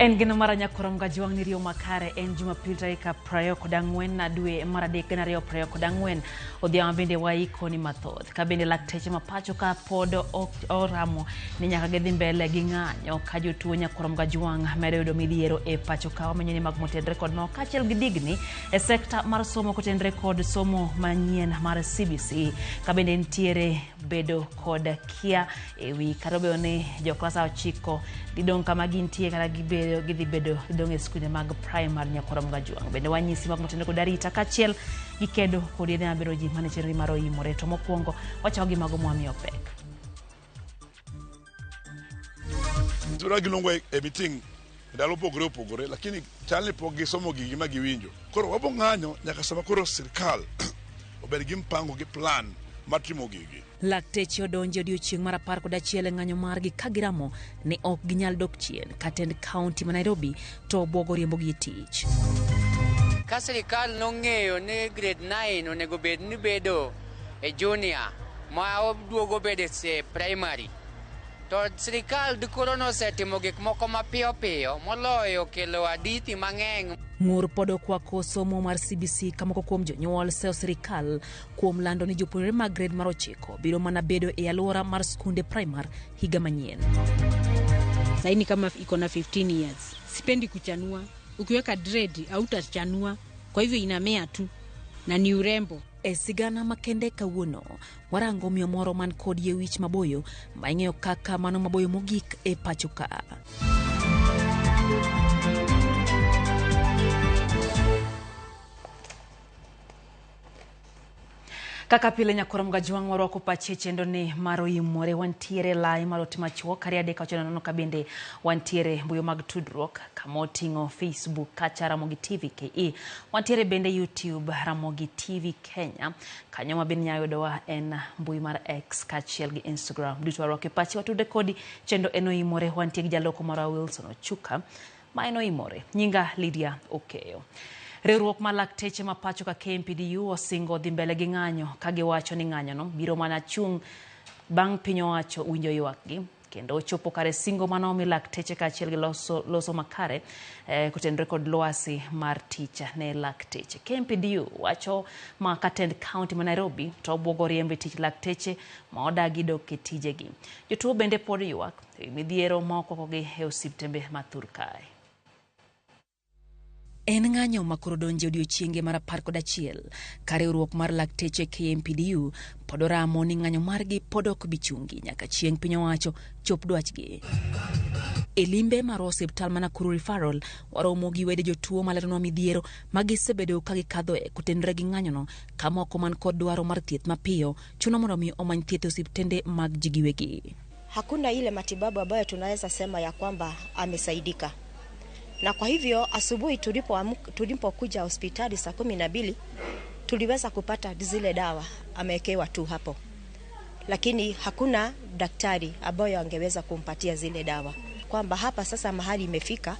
En gino maranya koromga juang ni rio makare en Jumapil taika prayo kodangwen na dwe maradek na rio prayo kodangwen odhiambo bende waiko ni mathoth ka bende lakteche mapacho ka podo oramo ni nyaka gedhi mbele gi ng'anyo ka jotuo nyakoromga juang medo yudo midhiero e pacho ka wamenyo ni mag motendre kod no kachiel gi digni e sekta mar somo kotendre kod somo manyien mar CBC ka bende ntiere bedo kod kia e wi karobe ne jo klasa 9 didong kama gintie kala gidhi bedo dong e skunde mag primary nyakoromga juang bende wanyisi mag motendre kod arita kachiel gikedo kod yedhe mabero ji mane chenro mar oimore to mokwongo wachawo gi mago mwami opek. Tura gilongo e meeting ndalo pogore lakini chale pogi somo gigi ma giwinjo koro wabo ng'anyo nyaka sama koro sirkal obed gi mpango gi plan matimo gigi. Lakteche odonjo odiochieng' mar 11 ng'anyo margi kagiramo ne ok ginyal dok chien katend kaunti ma Nairobi to obwogo riembogi e tich. Ka sirkal nong'eyo ni grade 9 onego bed ni bedo e junior ma obduogo bedo e primary to sirkal dikoro nosetimo gik moko mapiyo moloyo kelo hadithi mang'eny. Ng'ur podo kwako somo mar CBC kamoko kuom jonyuol seo sirkal kuom lando ni jopuonjre mag grade mar 9 biro mana bedo e alwora mar skunde primary higa manyien. Saini kama iko na 15 years sipendi kuchanua, ukiweka dread hautachanua, kwa hivyo inamea tu na ni urembo. E sigana makende kawuono warango miyo moro man kod yewich maboyo ma ing'eyo kaka mano maboyo mogik e pacho ka. Kaka pile nyakoromga juang waroko pache chendo ni maro imore wantiere lai maroti machuo karia deka ocheno nono kabinde wantiere mbuyo mag tudruok kamotingo Facebook kacha RamogiTV KE wantiere bende YouTube RamogiTV Kenya kanyoma bin nyayodowa en mbuyo mar X kachiel gi Instagram duto waroke pache watude kodi chendo eno imore wantiere jaloko mara Wilson Ochuka ma eno imore nyinga Lydia Okeyo. Riwruok mar lakteche mapacho ka KMPDU osingo dhi mbele gi ng'anyo ka giwacho ni ng'anyo no biro mana chung bang' piny owacho winjo ywakgi kendo ochopo kare singo manomi lakteche kachiel gi loso makare kotendre kod lwasi mar ticha ne lakteche. KMPDU wacho ma katend kaunti ma Nairobi to obwogo riembe tich lakteche ma odagi dok e tijegi. Jotuo bende pod ywak midhiero moko kogi e osiptembe mathur kae. En ng'anyo makoro donje odiochienge mar 11 ka riwruok mar lakteche KMPDU pod oramo ni ng'anyo margi pod ok bichungi nyaka chieng' piny owacho chop dwachgi. E limbe mar osiptal ma Nakuru Referral waromo gi wede jotuo maleronwa midhiero magisebedo ka gikadho e kotendre gi ng'anyono ka moko man kod dwaro mar thieth mapiyo chuno mondo mi omany thieth osiptende mag ji giwegi. Hakuna ile matibabu ambayo tunaweza sema ya kwamba amesaidika. Na kwa hivyo asubuhi tulipokuja hospitali saa 12 tuliweza kupata zile dawa amewekewa tu hapo. Lakini hakuna daktari ambaye angeweza kumpatia zile dawa. Kwamba hapa sasa mahali imefika,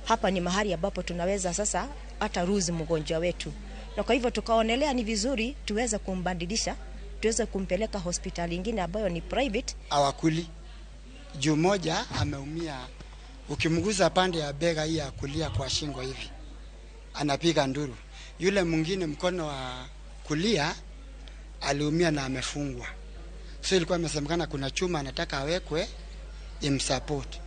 hapa ni mahali ambapo tunaweza sasa hata ruzi mgonjwa wetu. Na kwa hivyo tukaonelea ni vizuri tuweze kumbadilisha, tuweze kumpeleka hospitali nyingine ambayo ni private. Awakuli juu moja ameumia. Ukimguza pande ya bega hii ya kulia kwa shingo hivi anapiga nduru. Yule mwingine mkono wa kulia aliumia na amefungwa. So ilikuwa imesemekana kuna chuma anataka awekwe imsupport.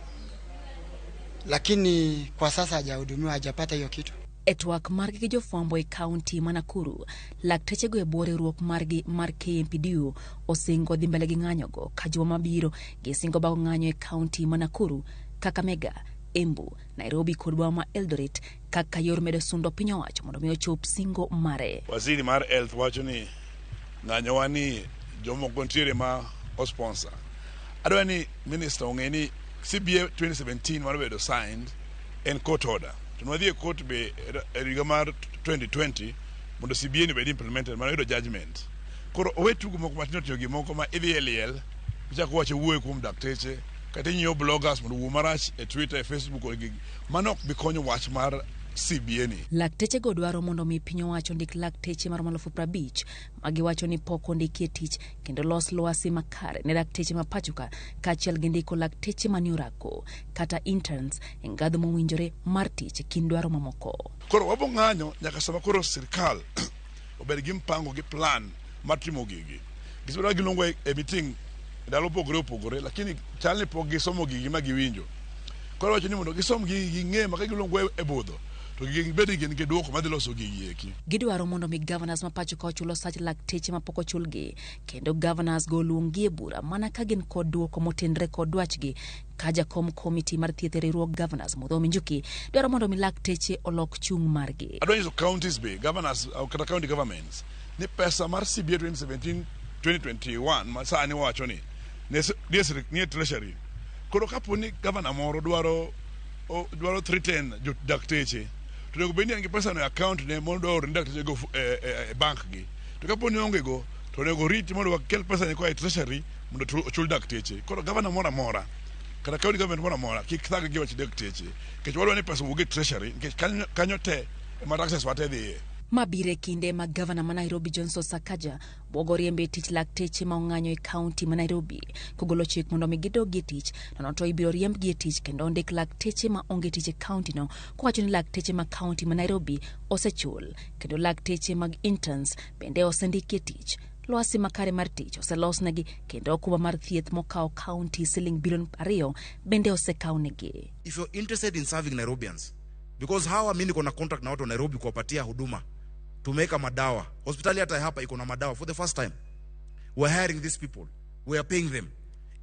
Lakini kwa sasa hajahudumiwa, hajapata hiyo kitu. Etwak margi gi jofwambo e kaunti ma Nakuru lakteche go e bore ruok margi mar KMPDU osingo dhi mbele gi ng'anyogo ka juma mabiro gisingo bago ng'anyo e kaunti ma Nakuru, Kakamega, Embu, Nairobi kod boma ma Eldoret kaka yor medo sundo piny owacho mondo mi ochop singo mare. Waziri mar health wacho ni ng'anyo wani jomoko ntiere ma sponsor. Adwa ni minister ong'e ni CBA 2017 mar bedo signed en court order. Tunwadhi court be riga mar 2020 mondo CBA ni bed implemented mano yudo judgment. Koro owetugo moko matino tiyo gi moko ma idhi eliel chako wacho wuoyo kuom dakteche kata nyiyo bloggers mondo wuo marach e Twitter e Facebook mano bikonyo wach mar CBA ni. Lakteche go dwaro mondo mi piny owacho ndik lakteche mar 50,000 magiwacho ni pok ondikie tich kendo los lwasi makare ne lakteche ma pachoka kaachiel gi ndiko lakteche mani orako kata interns e ngadho mowinjore mar tich kind dwaro mamoko. Koro wabo ng'anyo nyaka sama koro sirkal obed gi mpango gi plan mar timo gigi. Gisibiro giluongo e meeting ndalo opogore lakini chalni pok gisomo gigi ma giwinjo. Koro wacho ni mondo gisom gigi ng'e ma giluongo e budho. Gidwaro mondo mi governors mapachoka ochulo sach lakteche mapok ochulgi kendo governors go luongi e bura mana ka gin kod duoko motenre kod dwachgi ka jakom komiti mar thieth e riwruog governors Mudhomi Njuki dwaro mondo mi lakteche olok chung margi. Adonyiso counties be governors kata county governments ni pesa mar CBA 2017-2021 ma sani wacho ni ne treasury koro kapo ni governor moro dwaro 310 dakteche to nego beni angi pesa no account ne mondo dakteche go bank gi to kapo ni onge go to nego rit mondo wakel pesa ne ko e treasury mondo ochul dakteche. Koro governor mora kata county government mora kik thag gi wach dakteche kech wadwa ni pesa wuog e treasury kech kanyo te ma taxes wate dhi. Mabire kinde ma governor ma Nairobi Johnson Sakaja bogo riembe tich lakteche ma ong'anyo e county ma Nairobi kogolo chik mondo mi gidog e tich to to ibiro riembgi e tich kendo ndik lakteche ma onge tich e county no kowacho ni lakteche ma county ma Nairobi osechul kendo lakteche mag interns bende osendiki e tich. Lwasi makare mar tich oselosnegi kendo okumba mar thieth mokawo county siling bilion 2 bende osekawnegi. If you're interested in serving Nairobians, because hawa mimi niko na contract na watu Nairobi kuwapatia huduma tumeka madawa. Hospitali hata hapa iko na madawa for the first time. We're hiring these people. We are paying them.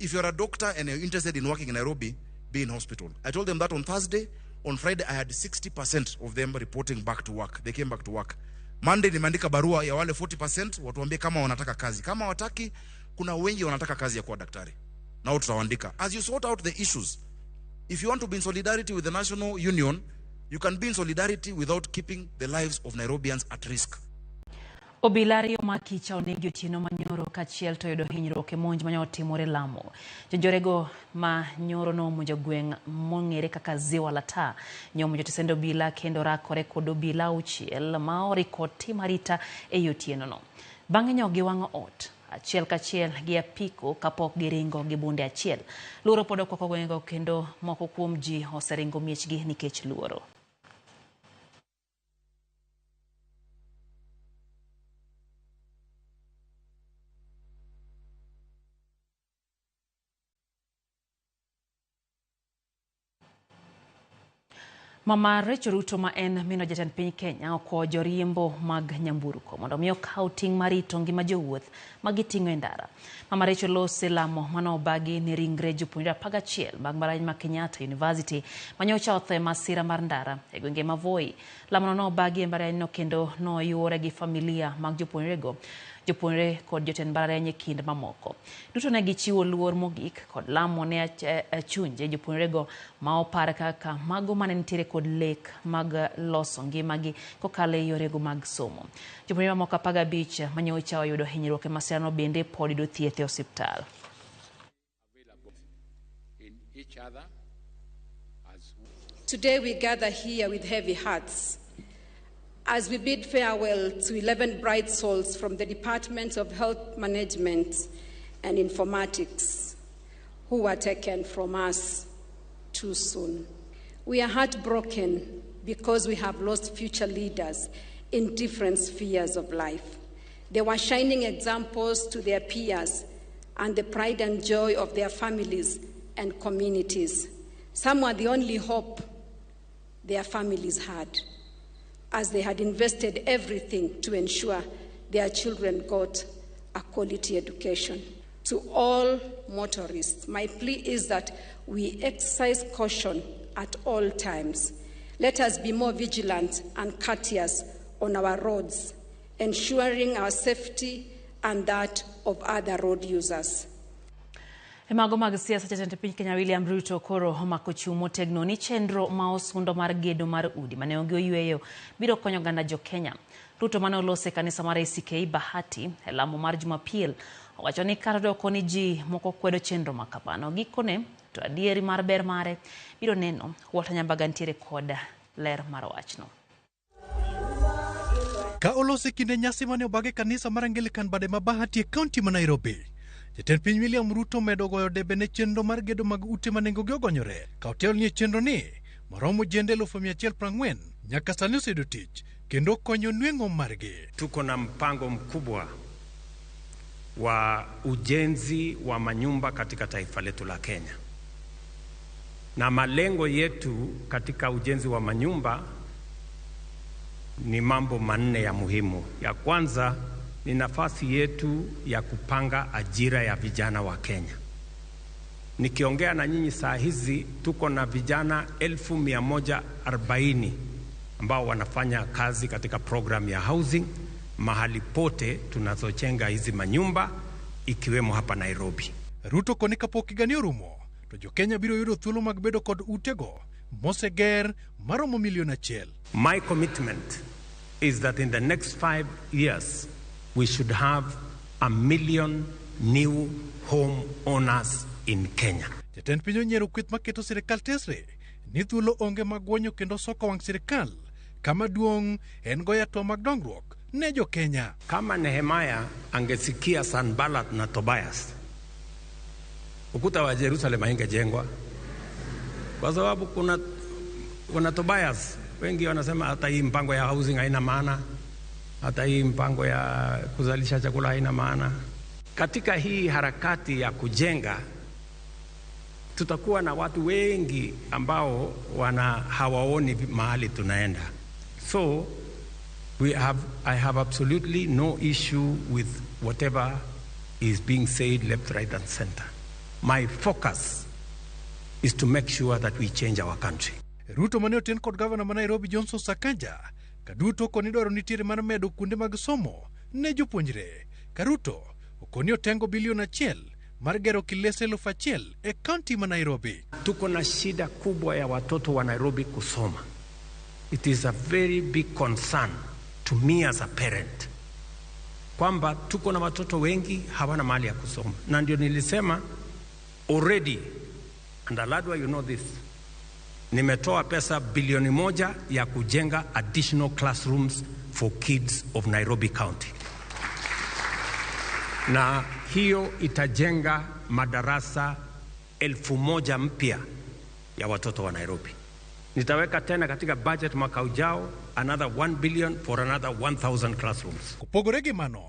If you're a doctor and you're interested in working in Nairobi, be in hospital. I told them that on Thursday. On Friday, I had 60% of them reporting back to work. They came back to work. Monday, nimeandika barua ya wale 40% watuambie kama wanataka kazi. Kama wataki, kuna wengi wanataka kazi ya kuwa daktari. Nao tutawaandika. As you sort out the issues, if you want to be in solidarity with the National Union, you can be in solidarity without keeping the lives of Nairobians at risk. Obilario makicha onegi otieno manyoro kachiel to yudo hinyruok e monj mane otimore Lamu. Jonjorego ma nyoro no monjo gweng' mong'ere kaka Ziwa Lata nyomonjo tisendo obila kendo rakore kod obila auchiel ma orikod tim arita e otieno no. Bang'e nyo giwang'o ot achiel kachiel gi apiko kapok giringo gi bunde achiel. Luoro pod okoko gweng'go kendo moko kuom ji oseringo miechgi nikech luoro. Mama Rachel Ruto ma en mino jatend piny Kenya okwo joriembo mag nyamburko mondo miyo kaw ting' marito ngima jowuoth magiting'o e ndara. Mama Rachel lose lamo mano obagi ne ringre jopuonjre 11 mag mbalariany ma Kenyatta University manyocha otho masira mar ndara e gwenge ma Voi. Lamono no obagi e mbalariany no kendo no yuore gi familia mag jopuonjrego. Jopuonjre kod jotend mbalariany e kind mamoko. Duto ne gichiwo luor mogik kod lamo ne chunje jopuonjrego ma opar kaka mago mane nitiere kod lek mag loso ngimagi kokale yorego mag somo. Jopuonjre mamoko 15 manyocha oyudo hinyruok e masirano bende pod yudo thieth e osiptal. Today we gather here with heavy hearts as we bid farewell to 11 bright souls from the Departments of Health Management and Informatics who were taken from us too soon. We are heartbroken because we have lost future leaders in different spheres of life. They were shining examples to their peers and the pride and joy of their families and communities. Some were the only hope their families had, as they had invested everything to ensure their children got a quality education. To all motorists, my plea is that we exercise caution at all times. Let us be more vigilant and courteous on our roads, ensuring our safety and that of other road users. Mago mag siasa jatend piny Kenya William Ruto koro omako chung' motegno ni chenro ma osundo mar gedo mar udi mane onge oyweyo biro konyo ganda jo Kenya. Ruto mane olose kanisa mar ACK Bahati e lamo mar Jumapil owacho ni kata doko ni ji moko kwedo chenro makapano gikone to adieri mar ber mare biro neno Walter Nyambaga ntiere kod ler mar wachno. Ka olose kinde nyasi mane obage kanisa mar Anglican bade mabahati e kaunti ma Nairobi. Jatend piny William Ruto medo goyo debe ne chenro mar gedo mag ute manengogi ogonyore. Ka otel ni chenro ni maromo jende 140 nyaka sani osedo tich kendo konyo nweng'o margi. Tuko na mpango mkubwa wa ujenzi wa manyumba katika taifa letu la Kenya. Na malengo yetu katika ujenzi wa manyumba ni mambo manne ya muhimu. Ya kwanza ni nafasi yetu ya kupanga ajira ya vijana wa Kenya. Nikiongea na nyinyi saa hizi tuko na vijana 1140 ambao wanafanya kazi katika program ya housing mahali pote tunazojenga hizi manyumba ikiwemo hapa Nairobi. Ruto konika pokigani orumo to jo Kenya biro yudo thuolo mag bedo kod utego moseger maromo milion 1. My commitment is that in the next 5 years we should have 1 million new home owners in Kenya. Jatend piny onyiero kweth maketo sirikal tesre ni thuolo onge magwonyo kendo soko wang' sirikal kama duong' en goya to mag dongruok ne jo Kenya. Kama Nehemia angesikia Sanballat na Tobias, ukuta wa Jerusalem haingejengwa. Kwa sababu kuna Tobias, wengi wanasema hata hii mpango ya housing haina maana, hata hii mpango ya kuzalisha chakula haina maana. Katika hii harakati ya kujenga tutakuwa na watu wengi ambao hawaoni mahali tunaenda. So I have absolutely no issue with whatever is being said left, right and center. My focus is to make sure that we change our country. Ruto mane oten kod governor ma Nairobi Johnson Sakaja kaduto koni dwaro nitiere mar medo kuonde mag somo ne jopuonjre. Karuto okoni otengo bilion 1 mar gero kilese 1,000 e kaunti ma Nairobi. Tuko na shida kubwa ya watoto wa Nairobi kusoma. It is a very big concern to me as a parent kwamba tuko na watoto wengi hawana mahali ya kusoma. Na ndio nilisema already, and Aladwa, you know this, nimetoa pesa bilioni 1 ya kujenga additional classrooms for kids of Nairobi County. Na hiyo itajenga madarasa 1,000 mpya ya watoto wa Nairobi. Nitaweka tena katika budget mwaka ujao another 1 billion for another 1,000 classrooms. Kupogore gi mano,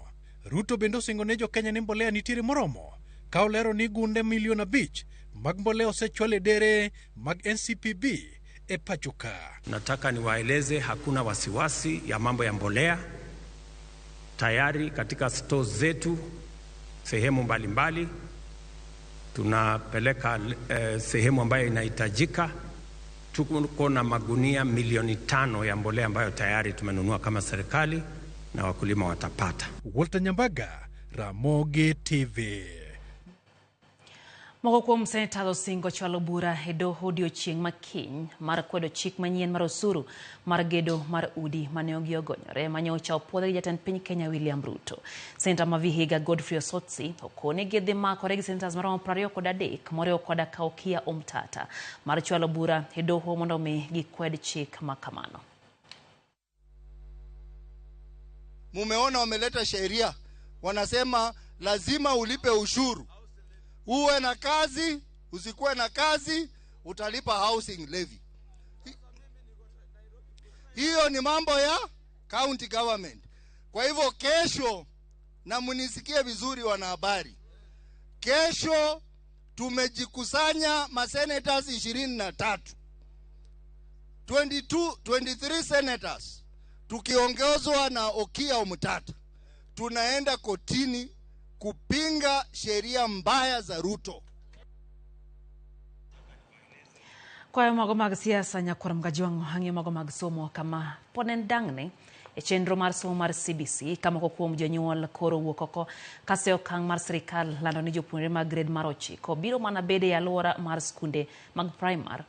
Ruto bendo singo ne jo Kenya ni mbolea nitiere moromo. Ka olero ni gunde milion 5 mag mbolea osechwale dere mag NCPB e pachuka. Nataka niwaeleze hakuna wasiwasi ya mambo ya mbolea. Tayari katika stores zetu sehemu mbalimbali tunapeleka sehemu ambayo inahitajika. Tuko na magunia milioni 5 ya mbolea ambayo tayari tumenunua kama serikali na wakulima watapata. Walter Nyambaga, RamogiTV. Moko kuom seneta osingo chwalo bura e doho odiechieng' makiny mar kwedo chik manyien mar osuru mar gedo mar udi mane ogonyore manyocha opuodhe gi jatend piny Kenya William Ruto. Seneta ma Vihiga Godfrey Osotsi okone gedhi makore gi senatas maromo 23 moriwo koda Kaukia Omtata mar chwalo bura e doho mondo mi gikwed chik makamano. Mumeona wameleta sheria, wanasema lazima ulipe ushuru. Uwe na kazi, usikuwe na kazi, utalipa housing levy. Hiyo ni mambo ya county government. Kwa hivyo kesho, na munisikie vizuri wanahabari, kesho tumejikusanya masenators 23, 23 senators, tukiongozwa na Okia Omtata. Tunaenda kotini kupinga sheria mbaya za Ruto. Kwa mago mag siasa nyakwara mgajiwang hangi mago mag somo kama ponen dangne e chenro mar somo mar CBC kama kuom jonyuol koro wuok oko kase okang' mar sirikal lando ni jopuonjre mag grade mar 9 biro mana bede e alwora mar skunde mag primary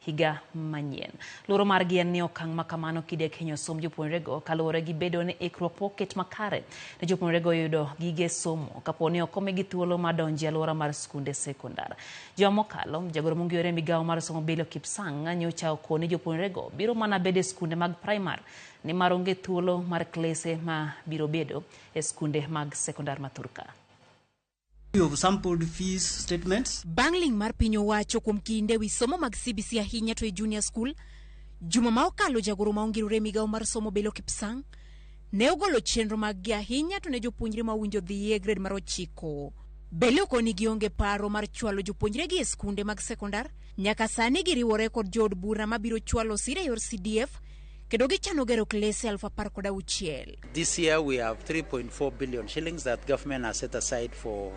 higa manyien. Loro margi en ni okang' makamano kide kenyo som jopuonjrego kaluwore gi bedo ni ikruok poket makare ne jopuonjrego yudo gige somo kapo ni ok omigi thuolo mar donjo e alwora mar skunde sekondar. Juma mokalo, jagoro mong'ere migawo mar somo Bello Kipsang nyocha okoni jopuonjrego biro mana bedo e skunde mag primar ni mar onge thuolo mar klese ma biro bedo e skunde mag sekondar mathurka. Sampled fees statements. Bangling mar piny owacho kuom kinde wi somo mag CBC ahinya to e junior school, juma ma okalo jagoro maongirore migawo mar somo Bello Kipsang ne ogolo chenro mag gi ahinya to ne jopuonjre ma winjo dhi e grade mar 9. Bello koni gionge paro mar chwalo jopuonjre gi e skunde mag sekondar nyaka sani giriwore kod jood bura mabiro chwalo sira yor CDF kendo gichano gero klese 16,000. This year we have 3.4 billion shillings that government has set aside for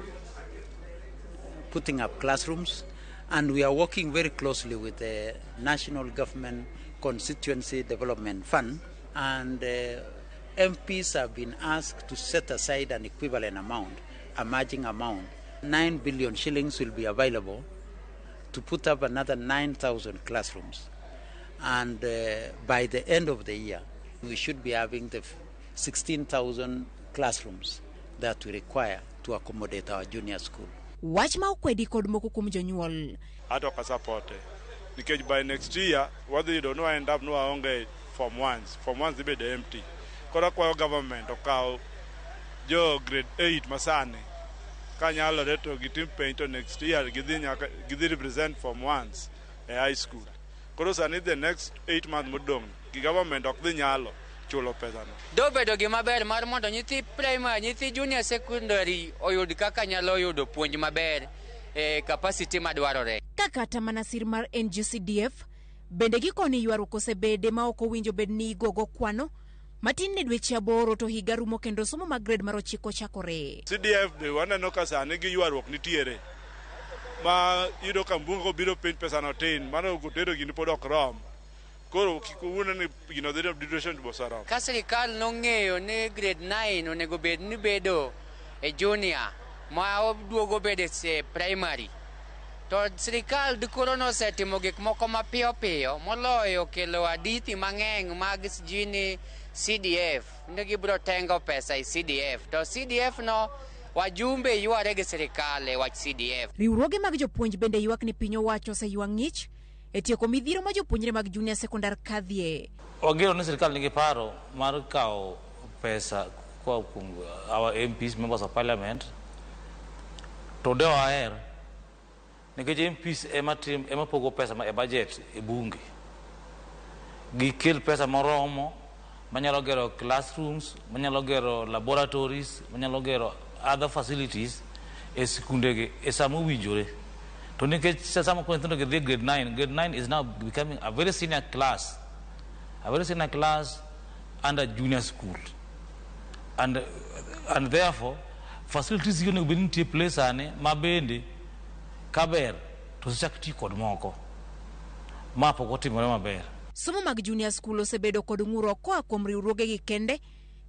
putting up classrooms, and we are working very closely with the National Government Constituency Development Fund, and MPs have been asked to set aside an equivalent amount, a matching amount. 9 billion shillings will be available to put up another 9,000 classrooms. And by the end of the year, we should be having the 16,000 classrooms that we require to accommodate our junior school. Wach ma okwedi kod moko kuom jonyuol. Ato ka support because by next year what they don't know end up no onge form ones they be empty. Kora kwa government okaw jo grade 8 masane kanyalo reto gitim paint next year gidhi represent form ones e high school. Koro sani the next 8 months modong gi government ok dhi nyalo chulo pesa no. Do bedo gima ber mar mondo nyithi primary, nyithi junior secondary oyud kaka nyalo yudo puonj maber e capacity madwarore. Kata mana sir mar NGCDF bende gikoni ywaruok osebede ma ok owinjo bed ni gogo kwano matin ne dweche 8 to higa rumo kendo somo mag grade mar 9 chakore. CDF be waneno ka sani gi ywaruok nitiere ma yudo ka mbungo biro piny pesa no tin mano gotero gini pod ok rom. Koro kikuuna ni gino dhi duration bosara. Ka sirikal nong'eyo ni grade 9 onego bed ni bedo e junior ma oduogo bedo e primary, to sirikal dikoro nosetimo gik moko mapiyo piyo moloyo kelo adithi mang'eny mag jini CDF. Ne gibiro tengo pesa e CDF, to CDF no wajumbe yware gi sirikal e wach CDF. Riwruoge mag jopuonj bende ywak ni piny owacho oseywa ng'ich e tieko midhiero ma jopuonjre mag junior sekondar kadhie. Wagero ni sirikal nigi paro mar kawo pesa kwa our MPs, members of parliament, to de waer nikech MPs ema pogo pesa e budget e bunge. Gikel pesa moromo manyalo gero classrooms, manyalo gero laboratories, manyalo gero other facilities e sikundege e samo winjore. To nikech sama ko nyithindo gi grade 9 is now becoming a very senior class under junior school, and therefore facilities you be in place ane mabende kaber to chakti kod moko mapo kotimore maber. Somo mag junior school osebedo kod ng'uro koa kuom riwruoge gi kende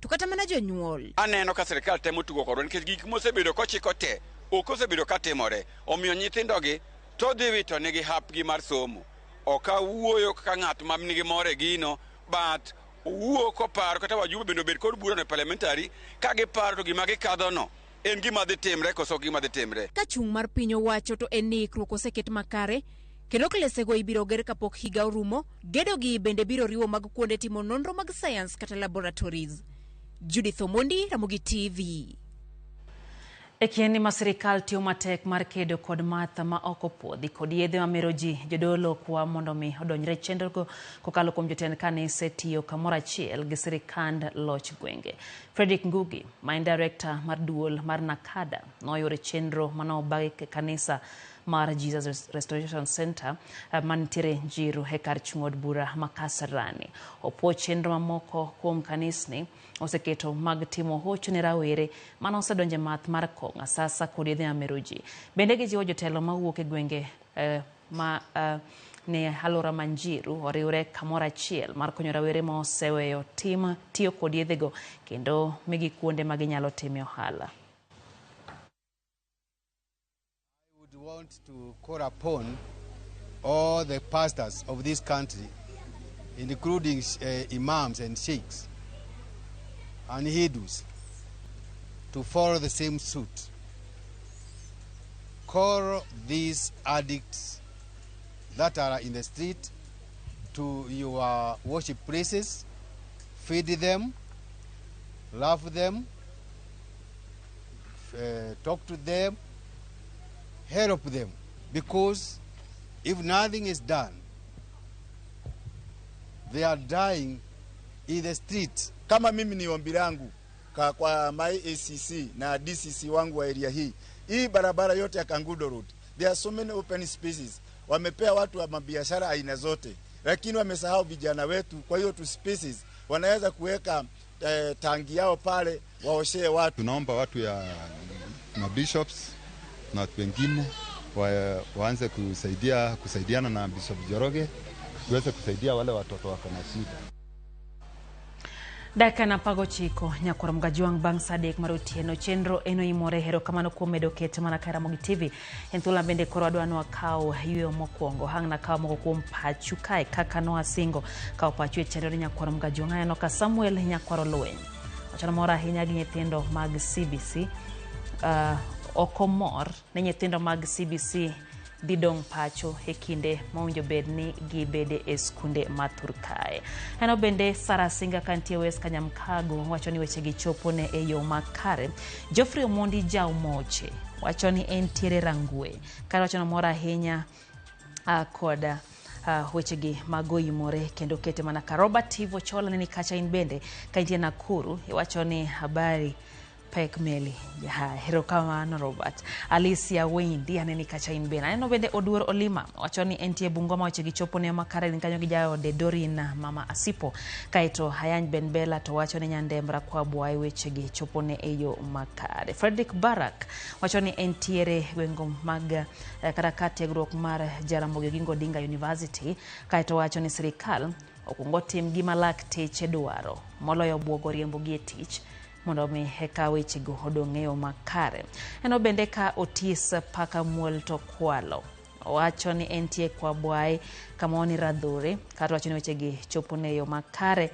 to kata mana jonyuol. Aneno ka sirikal temo tugo kodwa nikech gik mosebedo kochiko te ok osebedo katimore, omiyo nyithindogi to dhi wito nigi hapgi mar somo. Ok awuoyo kaka ng'at ma nigi more gino, but owuo koparo kata wajumbe bende obed kod bura no parliamentary ka giparo to gima gikadhono en gima dhi timre koso gima dhi timre. Ka chung' mar piny owacho to en ni ikruok oseket makare kendo klesego ibiro ger kapok higa orumo. Gedogi bende biro riwo mag kuonde timo nonro mag science kata laboratories. Judith Omondi, Ramogi TV. Ekieni ma sirikal tiyo matek mar kedo kod math ma ok opuodhi kod yedhe mamero ji, jodolo kwa mondo mi odonjre chenrogo kokalo kuom jotend kanise tiyo kamoro achiel gi sirikand loch gwenge. Frederick Ngugi, ma en director mar duol mar Nakada, noyore chenro manobagi kanisa mar Jesus Restoration Center mantiere Njiru hekar chung'od bura Makasarani. Opo chenro mamoko kuom kanisni oseketo mag timo hocho ne rawere mano osedonje math mar kong'a sasa kod yedhe mamero ji. Bende gijiwo jotelo mawuok e gwenge ne alwora Manjiru oriwre kamoro achiel mar konyo rawere ma oseweyo tiyo kod yedhego kendo migi kuonde ma ginyalo time ohala. Want to call upon all the pastors of this country, including imams and sheikhs and hindus, to follow the same suit. Call these addicts that are in the street to your worship places, feed them, love them, talk to them, help them, because if nothing is done, they are dying in the street. Kama mimi ni ombi langu kwa my ACC na DCC wangu wa area hii barabara yote ya Kangudo Road, there are so many open spaces. Wamepea watu wa mabiashara aina zote, lakini wamesahau vijana wetu. Kwa hiyo tu spaces wanaweza kuweka tangi yao pale waoshee watu. Tunaomba watu ya bishops na watu wengine waanze kusaidiana na Bishop Njoroge tuweze kusaidia wale watoto wako na shida. Daka na pago chiko nyakora mgajuang bang sadek marotieno chenro eno imore hero kamano kuom medo kete mana ka RamogiTV enthula bende koro adwano wakao yuyo mokwongo hang na kawo moko kuom pachu kae kaka no asingo kawo pachu e chenro nyakora mgajuang ayano ka Samuel nyakwaro lweny wachana mora ahinya gi nyithindo mag CBC okomor ne nyithindo mag CBC didong pacho e kinde maunjo bedni gibede e skunde maturkae. Eno bende Sara Singa kantie West Kanyamkago wachoni weche gichopone e yo makare. Geoffrey Omondi Jaumoche wachoni entiere rangwe kar wachona mora ahinya koda weche gi magoyi more kendo kete mana ka RamogiTV chola ni kacha in bende kantie Nakuru wachoni habari pek meli hero kama no Robert Alicia Wendi aneni kacha in bena eno bende Oduor Olima wachoni entie Bungoma weche gichopo ne makare nikanyo gijao de Dorina mama Asipo kaito Hayany Benbela to wachoni Nyandembra kwa bwai weche gichopo ne eyo makare. Frederick Barak wachoni entiere wengo mag karakati gruok mar Jaramogi Oginga Odinga University kaito wachoni sirikal okungotim gima lakteche dwaro moloyo buogo riembo gi tich mondo mi heka weche go odong'eyo makare. Eno bende ka Otis paka muol to kwalo wacho ni entie kwa bwai kamoni radhure kata wacho ni weche gi chopo ne yo makare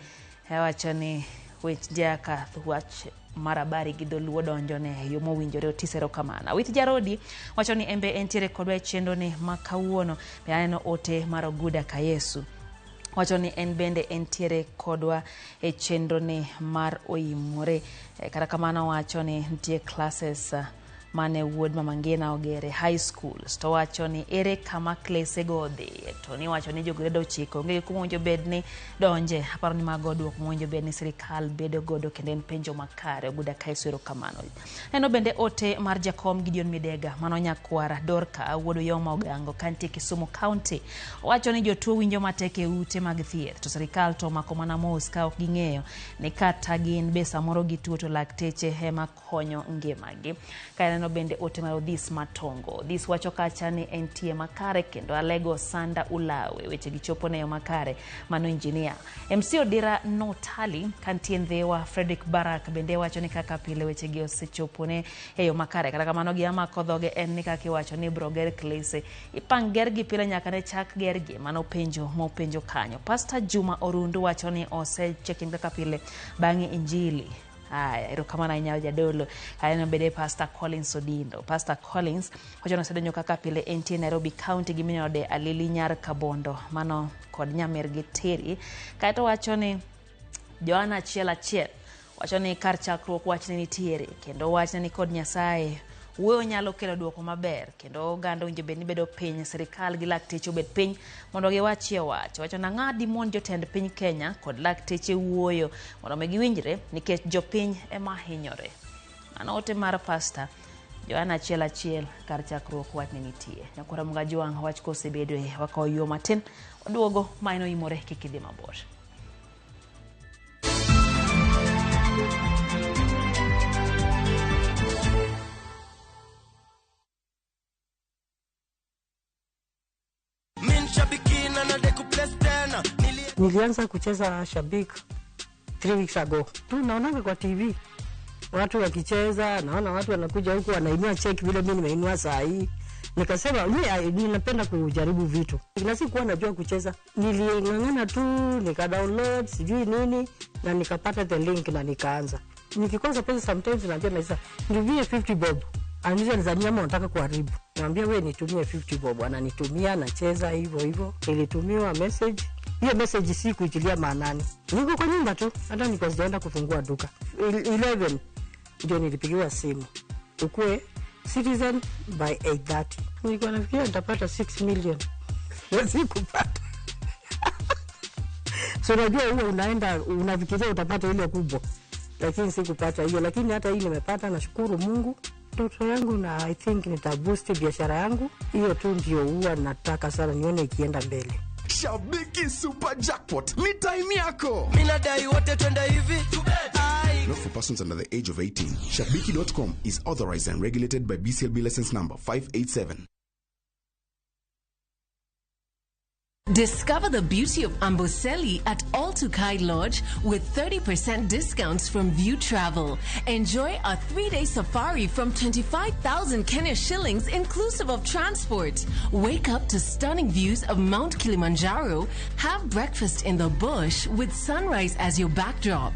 wacho ni weche jaka wach marabari gidoluo donjo ne yo mowinjore Otisero kamana. With Jarodi wacho ni embe entiere kodwa chendo ne makawuono beano ote maroguda ka Yesu wachoni en bende entiere kodwa e chenro ne mar oimore kata kamano wachoni ntie classes mane wuod mamangina ogere high school to wachoni ere kama klase go dhi to ni wachoni jograde 9 ng'e kumonjo bedni donje aparo ni mago duok monjo bedni sirikal bedo godo kendo en penjo makare guda kaisero kamano. Eno bende ote mar Jakom Gideon Midega mano nyakwara Dorka wuodo Yoma Ogango kantie Kisumu County wachoni jotuo winjo mateke ute mag thieth to sirikal to mako mana mos ka ok ging'eyo ni kata gin be samoro gituo to lakteche hema konyo ngimagi. Kaeno bende ote mar Odhis Matongo Odhis wacho kacha ni entie makare kendo Alego Sanda Ulawe weche gichopo ne yo makare mano engineer. MC Odira Notali kantie Ndhewa Frederick Barak bende wacho ni kaka pile weche gi osechopo ne e yo makare kata kamano gi ama kodhoge en ni kaka wacho ni broger klase ipanger gi pile nyaka ne chak gergi mano penjo mopenjo kanyo. Pastor Juma Orundu wacho ni ose checking kaka pile bangi injili ero kama na nyawo jadolo ayano bede Pastor Collins Odindo. Pastor Collins wachono sedonyo kaka pile enti Nairobi County gimino de Alili Nyar Kabondo mano kod nyamer giteri kaito wachoni Joana Chiel wachoni kar chakruok wachni nitiere kendo wachni kod Nyasaye wuoyo nyalo kelo duoko maber kendo oganda winjo bedni bedo piny sirikal gi lakteche obed piny mondo giwachie wach wacho na ng'adi mon jotend piny Kenya kod lakteche wuoyo mondo me giwinjre nikech jopiny ema hinyore. Mano ote mar Pastor Joana Chiel kar chakruok wachni nitie nyakora mgajuang wach kosebedo wakawo yo matin oduogo maino imore kikidhi mabor. Nilianza kucheza Shabik 3 weeks ago. Tu naona kwa TV watu wakicheza, naona watu wanakuja huku wanainua check vile mimi nimeinua saa hii. Nikasema ninapenda kujaribu vitu. Na sikuwa najua kucheza. Niling'ang'ana tu, nika-download, sijui nini, na nikapata the link na nikaanza. Nikikosa pesa sometimes najua naisa, nitumie 50 bob. Anisa nizania nataka kuharibu. Naambia wewe nitumie 50 bob. Ananitumia, nacheza hivyo. Nilitumiwa message. Hiyo message si kuitilia maanani. Niko kwa nyumba tu, hata niko sijaenda kufungua duka. 11 ndio nilipigiwa simu. Ukue citizen by 8:30. Nilikuwa nafikiria nitapata 6 million. Sikupata. So unajua huo unaenda unafikiria utapata ile kubwa. Lakini sikupata hiyo, lakini hata hii nimepata, nashukuru Mungu. Ndoto yangu na I think nitaboost biashara yangu. Hiyo tu ndio huwa nataka sana nione ikienda mbele. Shabiki Super Jackpot ni time yako. Minadai wote twende hivi. Not for persons under the age of 18. Shabiki.com is authorized and regulated by BCLB license number 587. Discover the beauty of Amboseli at All-to-Kai Lodge with 30% discounts from View Travel. Enjoy a 3-day safari from 25,000 Kenya shillings inclusive of transport. Wake up to stunning views of Mount Kilimanjaro. Have breakfast in the bush with sunrise as your backdrop.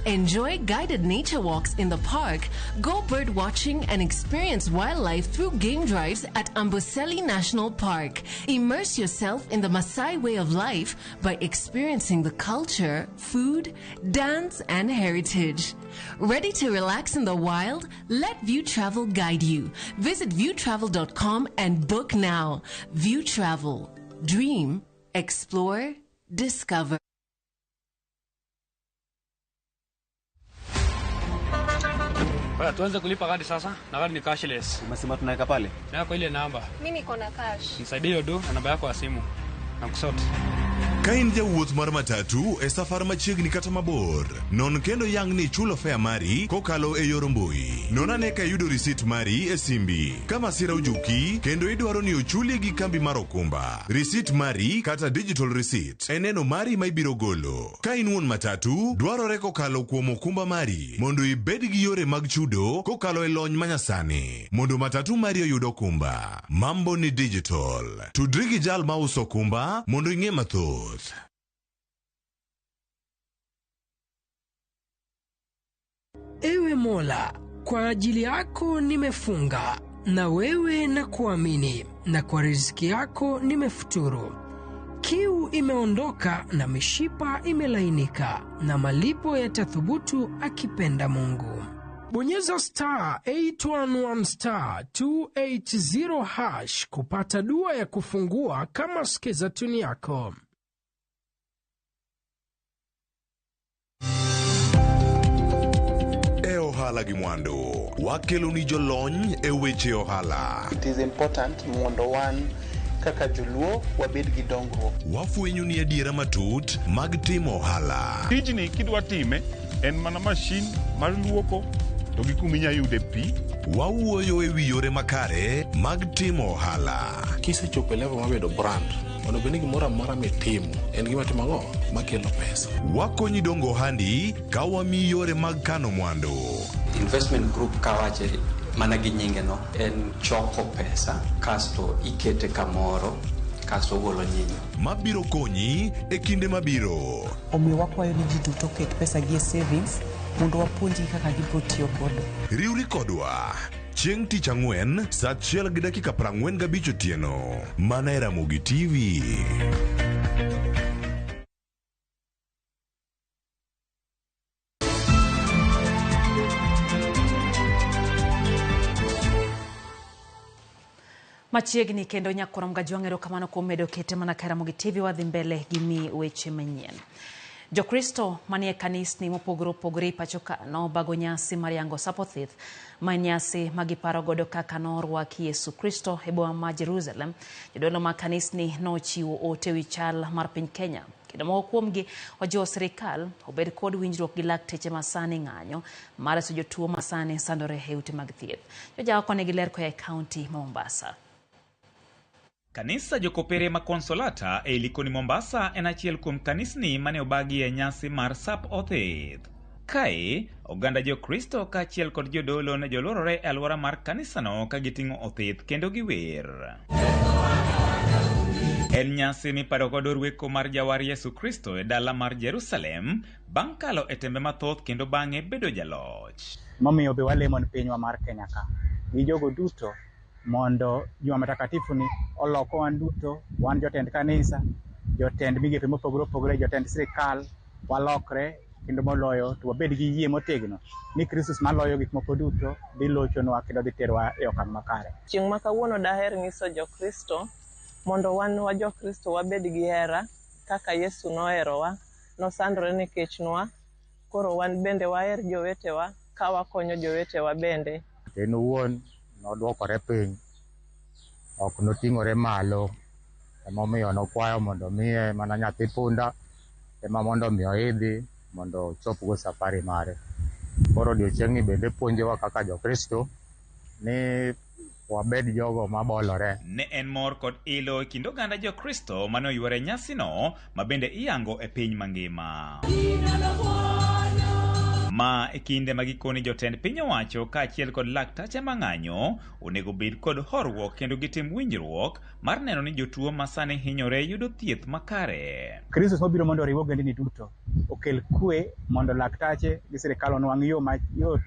Enjoy guided nature walks in the park, go bird watching and experience wildlife through game drives at Amboseli National Park. Immerse yourself in the Maasai way of life by experiencing the culture, food, dance and heritage. Ready to relax in the wild? Let View Travel guide you. Visit viewtravel.com and book now. View Travel. Dream, explore, discover. Baya, tuanze kulipa kadi sasa. Na kadi ni cashless. Umesema tunaweka pale? Na kwa ile namba. Mimi niko na cash. Nisaidie hiyo do na namba yako ya simu. Na kusoti. Kain jawuoth mar matatu e safar machiegni kata mabor. Non kendo yang ni chulo fare mari kokalo e yor mbui. Non ane ka yudo risit mari e simbi. Kama sira ujuki, kendo idwaro ni ochuli gi kambi mar okumba. Risit mari kata digital receipt. Eneno mari ma ibiro golo. Ka in wuon matatu, dwarore kokalo kuom okumba mari. Mondo ibed gi yore mag chudo kokalo e lony manyasani. Mondo matatu mari oyud okumba. Mambo ni digital. Tudri gi jal ma uso okumba mondo ing'e mathoth. Ewe Mola, kwa ajili yako nimefunga, na wewe na kuamini, na kwa riziki yako nimefuturu. Kiu imeondoka na mishipa imelainika, na malipo yatathubutu akipenda Mungu. Bonyeza star 811 star 280 hash kupata dua ya kufungua kama skiza tuni yako. Ohala gi mwandu wakelo ni jolony e weche ohala. It is important mondo wan kaka joluo wabed gi dongruok. Wafwenyo ni adiera matut mag timo ohala. Tijni kidwa time en mana mashin mar luoko to gi kuminya yude pi. Wawuoyo e wi yore makare mag timo ohala. Kisechopo e level mabedo brand, ono bende gimoro amora mitimo en gima timo ang'o makelo pesa. Wakonyi dongo ohandi ka wamiyi yore mag kano mwandu. Investment group kawache mana gi nyinge no en choko pesa kasto ikete kamoro kasto golo nyinyo. Mabiro konyi e kinde mabiro. Omiyo wakwayo ni ji duto ket pesa gi e savings mondo wapuonji kaka gibiro tiyo kodo. Riwri kodwa chieng' tich ang'wen saa 1:45 otieno. Mana e Ramogi TV. Machiegni kendo nyakorom gajwang'ero kamano kuom medo kete mana ka Ramogi TV wadhi mbele gi mi weche manyien. Jokristo manie kanisni mopogore opogore pacho ka nobago nyasi mar yango Sapothith, ma nyasi magiparo godo kaka norwaki Yesu Kristo e boma ma Jerusalem. Jodolo ma kanisni nochiwo ote wi chal mar piny Kenya. Kendo moko kuomgi wajiwo sirikal obed kod winjruok gi lakteche masani ng'anyo mar reso jotuo masani sandore e ute mag thieth. Jojawa kone gi ler koya e kaunti ma Mombasa. Kanisa jokopere ma Konsolata e likoni Mombasa en achiel kuom kanisni mane obagi e nyasi mar Sapothith. Kae, oganda jo-Kristo kaachiel kod jodolo ne jolorore e alwora mar kanisano ka giting'o othith kendo giwer. En nyasi miparo kod orweko mar jawar Yesu Kristo e dala mar Jerusalem bang' kalo e tembe mathoth kendo bang'e bedo jaloch. Momiyo be walemo ni pinywa mar Kenya ka gi jogo duto mondo Juma Matakatifu ni oloko wan duto, wan jotend kanisa, jotend migepe mopogore opogore, jotend sirikal, walokre kendo moloyo to wabed gi yie motegno ni Kristus maloyo gik moko duto dhi lochonwa kendo dhi terwa e okang' makare. Chieng' ma kawuono daher nyiso jo-Kristo mondo wan wa jo-Kristo wabed gi hera kaka Yesu noherowa, nosandore nikech nwa, koro wan bende waher jowetewa ka wakonyo jowetewa bende. En owuon nodwokore piny, ok noting'ore malo, emomiyo nokwayo mondo miye mana nyathi punda ema mondo mi oidhi mondo ochopgo safari mare. Koro odiochieng'ni bende puonjowa kaka jo-Kristo ni wabed jogo mabolore. Ne en mor kod ilo e kind oganda jo-Kristo mane oyware nyasino ma bende iyango e piny mangima. Ma e kinde ma gikoni jotend piny owacho kaachiel kod laktache mang'anyo onego bed kod horuok kendo gitim winjruok mar neno ni jotuo ma sani hinyore yudo thieth makare. Kristus mobiro mondo oriw ogendini duto, okel kwe mondo laktache gi sirikal onwang' yo mayot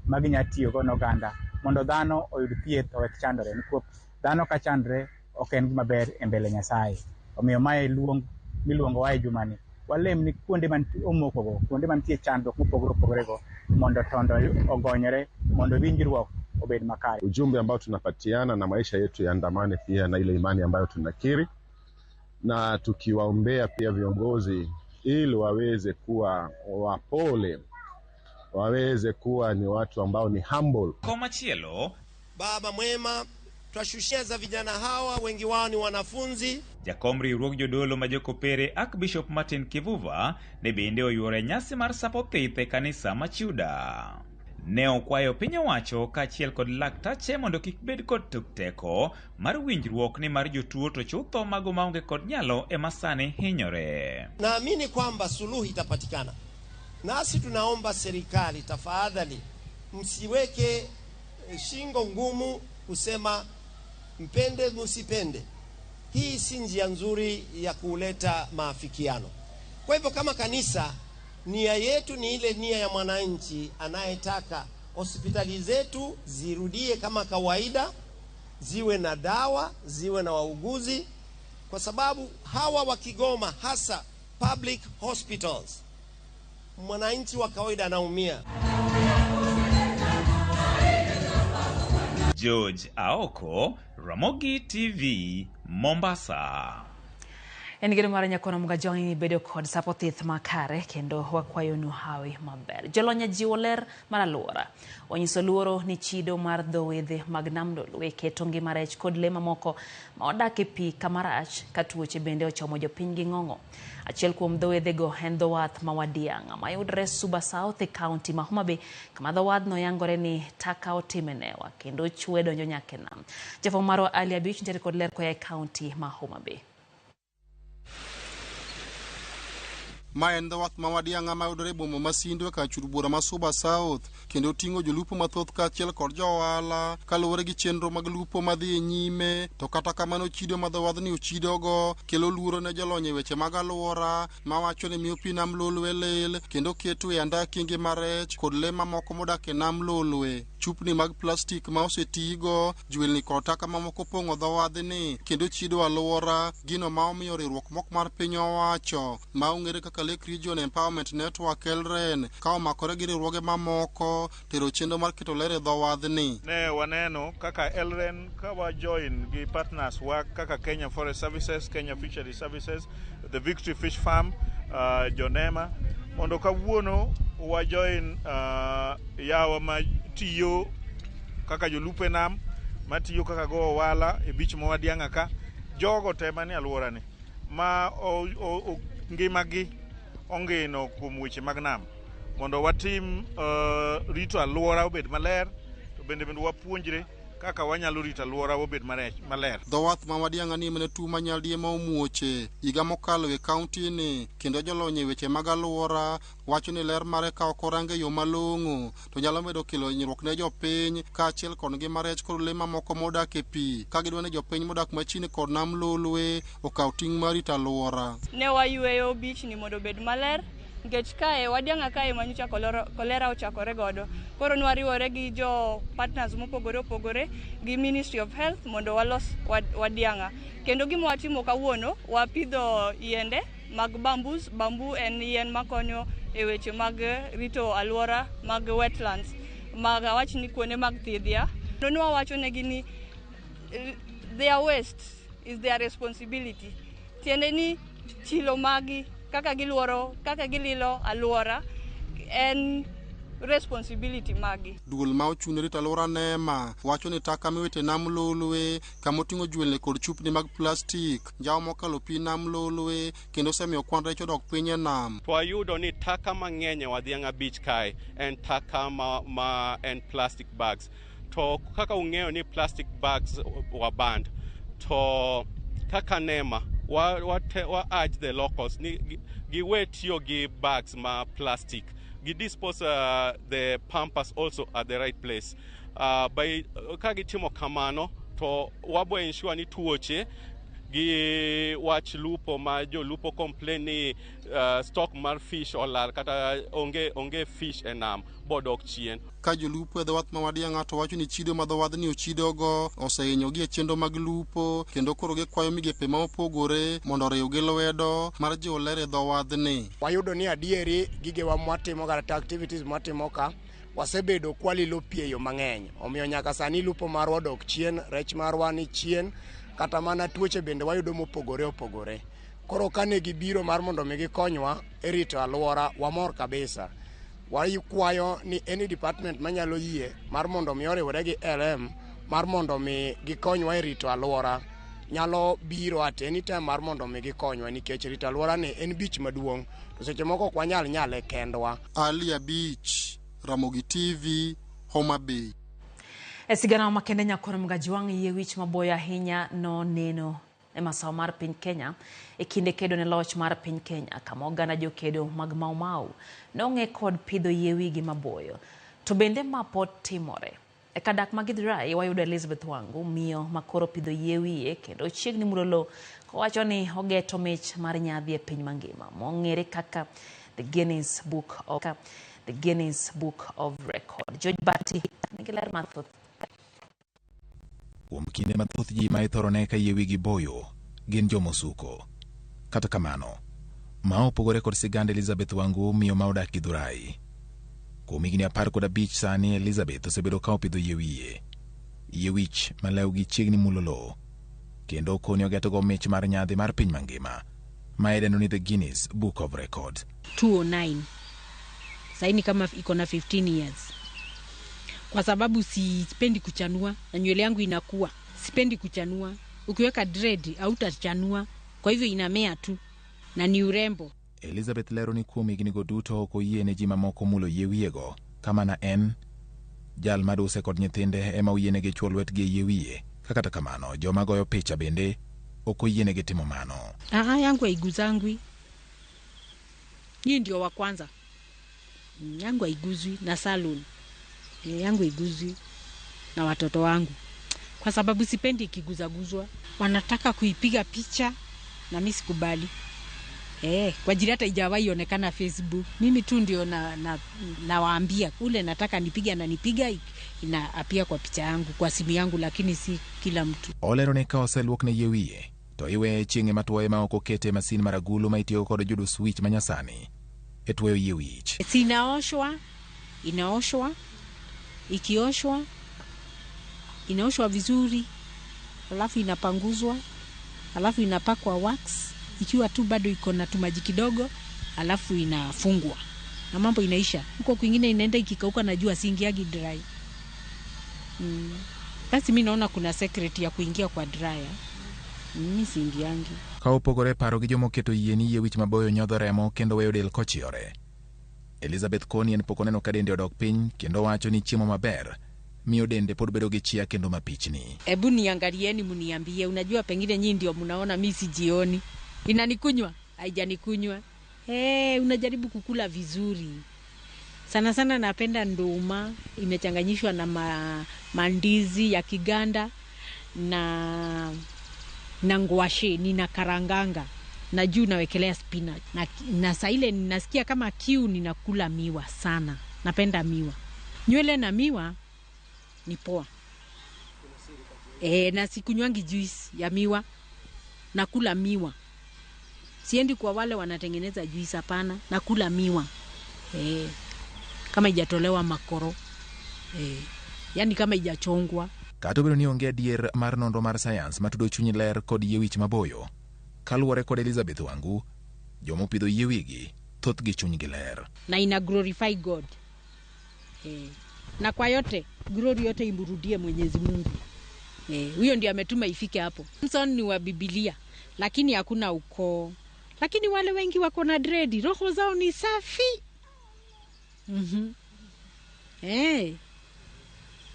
ma ginya tiyogo n'oganda mondo dhano oyud thieth owek chandore. Nikech dhano ka chandre ok en gima ber e mbele Nyasaye. Omiyo mae luong miluongo wae jumani. Walem ni kuonde man omokogo, kuonde mantie chandruok mopogore opogorego mondo tondo ogonyore, mondo winjruok obed makare. Ujumbe ambao tunapatiana na maisha yetu yaandamane pia na ile imani ambayo tunakiri, na tukiwaombea pia viongozi ili waweze kuwa wapole, waweze kuwa ni watu ambao ni humble. Kwa machielo, Baba mwema, twashushia za vijana hawa, wengi wao ni wanafunzi. Jakom riwruok jodolo ma jokopere Archbishop Martin Kivuva ne bende oywore nyasi mar sapo thith e kanisa ma Chuda. Ne okwayo piny owacho kaachiel kod laktache mondo kik bed kod tuk teko mar winjruok ni mar jotuo to chutho mago maonge kod nyalo ema sani hinyore. Naamini kwamba suluhu itapatikana. Nasi tunaomba serikali, tafadhali msiweke shingo ngumu kusema mpende musipende. Hii si njia nzuri ya kuleta maafikiano. Kwa hivyo kama kanisa, nia yetu ni ile nia ya mwananchi anayetaka hospitali zetu zirudie kama kawaida, ziwe na dawa, ziwe na wauguzi, kwa sababu hawa wakigoma, hasa public hospitals, mwananchi wa kawaida anaumia. George Aoko, Ramogi TV, Mombasa. En gino mar nyakono mga jongi bedo kod sapo thith makare kendo wakwayo nu hawi maber. Jolonya jiwo ler mar alwora. Onyiso luoro ni chido mar dhowedhe mag nam Lolwe keto ngima rech kod le mamoko ma odak e pi kamarach ka tuoche bende ochomo jopiny gi ng'ong'o. Achiel kuom dhowedhego en dho wath ma Wadiang'a ma yudore Suba South e kaunti ma Homa Bay, kama dho wadhno yangore ni taka otimenewa kendo chwe donjo nyaka e nam. Jafwambo marwa Ali Abich nitiere kod ler koya e kaunti ma Homa Bay. Ma en dho wath ma Wadiang'a ma yudore e boma ma Sindwe ka chur bura ma Suba South, kendo ting'o jolupo mathoth kaachiel kod johala kaluwore gi chenro mag lupo madhi e nyime. To kata kamano chido ma dho wadhni ochidogo kelo luoro ne jolony e weche mag alwora ma wacho ni miyo pi nam Lolwe lel kendo keto e andaki ngima rech kod le mamoko modak e nam Lolwe. Chupni mag plastik ma osetigo, jwelni kod taka mamoko pong'o dho wadhni kendo chido alwora, gino ma omiyo riwruok moko mar piny owacho ma ong'ere kaka Lake Region Empowerment Network LREN ka omakore gi riwruoge mamoko tero chenro mar keto ler e dho wadhni. Ne waneno kaka LREN ka wa join gi partners wa kaka Kenya Forest Services, Kenya Fishery Services, the Victory Fish Farm, Jonema, mondo kawuono wa join yawa ma tiyo kaka jolupe nam, ma tiyo kaka go wala e bich ma Wadiang'a ka, jogo tema ni alwora ni ma ngimagi ongino kuom weche mag nam, mondo watim rito alwora obed maler, to bende wapuonjre kaka wanyalo rito alwora obed maler. Dho wath ma Wadiang'a ni mane tuo manyaldiema omuoche higa mokalo e kaunti ni, kendo jolony e weche mag alwora wacho ni ler mare ka ok orange yo malong'o to nyalo medo kelo hinyruok ne jopiny kaachiel kod ngima rech kod le mamoko modak e pi, ka gidwa ni jopiny modak machiegni kod nam Lolwe okaw ting' mar rito alwora. Ne wayweyo beach ni mondo obed maler, nikech kae Wadiang'a kae manyocha kolera ochakore godo. Koro nwariwore gi jo partners mopogore opogore gi Ministry of Health mondo walos Wadiang'a. Kendo gima watimo kawuono, wapidho yiende mag bambus. Bambu en yien makonyo e weche mag rito alwora mag wetlands, mag awach ni kuonde mag thidhia. Nonwa wacho negi ni their waste is their responsibility. Tiende ni chilo magi kaka giluoro, kaka gililo alwora en responsibility magi. Duol ma ochung' rito alwora NEMA wacho ni taka miwite nam Lolwe kama oting'o jwelni kod chupni mag plastik njawo mokalo pi nam Lolwe kendo osemiyo kwan rech odok piny e nam. Wayudo ni taka mang'eny e Wadiang'a beach kae en taka ma en plastic bags. To kaka ung'eyo ni plastic bags waband, to kaka NEMA wa urge the locals ni giwe tiyo gi bags ma plastic. Dispose the pampas also at the right place. By kagitimo kamano to wabo ensure ni tuoche gi wach lupo ma jo lupo complain ni stock mar fish olal kata onge fish e nam bodok chien. Ka jolupo e dho wath ma Wadiang'a to wacho ni chido ma dho wadhni ochidogo osehinyogi e chenro mag lupo kendo koro gikwayo migepe ma opogore mondo oriw gi lwedo mar jiwo ler e dho wadhni. Wayudo ni adieri gigewa mwatimo kata activities mwatimo ka wasebedo kwalilo pi e yo mang'eny, omiyo nyaka sani lupo marwa odok chien, rech marwa ni chien, kata mana tuoche bende wayudo mopogore opogore. Koro kane gibiro mar mondo mi gikonywa e rito alwora, wamor kabisa. Wakwayo ni any department manyalo yie mar mondo mi oriwore gi LM mar mondo mi gikonywa e rito alwora nyalo biro at any time mar mondo mi gikonywa, nikech rito alwora ni en beach maduong' to seche moko ok wanyal nyale kendwa. Alia Beach, Ramogi TV, Homa Bay. Sigana makende nyakoro mgajiwang' yie wich maboyo ahinya no neno e masawa mar piny Kenya e kinde kedo ne loch mar piny Kenya kama oganda jokedo mag Mau Mau nong'e kod pidho yie wigi maboyo to bende ma pod timore e kadak ma Githurai. Wayudo Elizabeth Wangu miyo makoro pidho yie wiye kendo chiegni mulolo kowacho ni ogeto mich mar nyadhi e piny mangima mong'ere kaka the Guinness Book of Record. George Bati nigiler mathoth. Kuom kinde mathoth ji ma ithoro ne ka yie wigi boyo gin jomosuko. Kata kamano, ma opogore kod sigand Elizabeth Wangu miyo ma odak Githurai. Kuom higni 15 sani Elizabeth osebedo ka opidho yie wiye. Yie wich ma lewgi chiegni mulolo kendo koni ogetogo mich mar nyadhi mar piny mangima ma idendo ni the Guinness Book of Record. 209 saini kama iko na 15 years. Kwa sababu sipendi kuchanua na nywele yangu inakuwa. Sipendi kuchanua. Ukiweka dread hautachanua, kwa hivyo inamea tu na ni urembo. Elizabeth lero ni kuom higni go duto ok oyiene ji mamoko mulo yie wiyego kama na en jal maduse kod nyithinde ema oyienegi chwo lwetgi e yie wiye. Kata kamano joma goyo picha bende ok oyienegi timo mano. Yangu haiguzangwi. Hii ndio wa kwanza. Yangu haiguzwi na salon. Yangu iguzwi na watoto wangu kwa sababu sipendi ikiguzaguzwa. Wanataka kuipiga picha na mimi sikubali. Kwa ajili hata ijawahi onekana Facebook. Mimi tu ndio nawaambia ule nataka nipiga na nipiga inaapia kwa picha yangu kwa simu yangu, lakini si kila mtu. Olero ne ka oseluok ne yie wiye to iwe chieng'e matuoye ma ok okete masin maragulu ma itiyo kod judus wich manyasani e tuoyo yie wich. Inaoshwa ikioshwa inaoshwa vizuri, alafu inapanguzwa, alafu inapakwa wax ikiwa tu bado iko na tumaji kidogo, alafu inafungwa na mambo inaisha. Huko kwingine inaenda ikikauka na jua siingiagi dry. Basi mimi naona kuna secret ya kuingia kwa dryer. Mimi siingiangi. Ka opogore paro gi jomoketo yieni yie wich maboyo nyodho remo kendo weyo del kochiore. Elizabeth Koni en pok oneno ka dende odok piny kendo wacho ni chiemo maber miyo dende pod bedo gi chia kendo mapichni. Ebu niangalieni muniambie, unajua pengine nyinyi ndio mnaona mimi sijioni. Inanikunywa? Haijanikunywa. Unajaribu kukula vizuri. Sana sana napenda nduma imechanganyishwa na mandizi ya Kiganda na ngwashi, nina karanganga. Na juu nawekelea spinach. Na saa ile ninasikia kama kiu ninakula miwa sana. Napenda miwa. Nywele na miwa ni poa. Na sikunywangi juice ya miwa. Nakula miwa. Siendi kwa wale wanatengeneza juice, hapana. Nakula miwa. Kama ijatolewa makoro. Yani kama ijachongwa. Kata obedo ni onge adier mar nonro mar sayans matudo chuny ler kod yie wich maboyo. Kaluwore kod Elizabeth Wangu, jomo pidho yie wigi thoth gi chuny gi ler. Na ina glorify God. Na kwa yote, glory yote imrudie Mwenyezi Mungu. Huyo ndiye ametuma ifike hapo. Samson ni wa Biblia, lakini hakuna ukoo. Lakini wale wengi wako na dread, roho zao ni safi.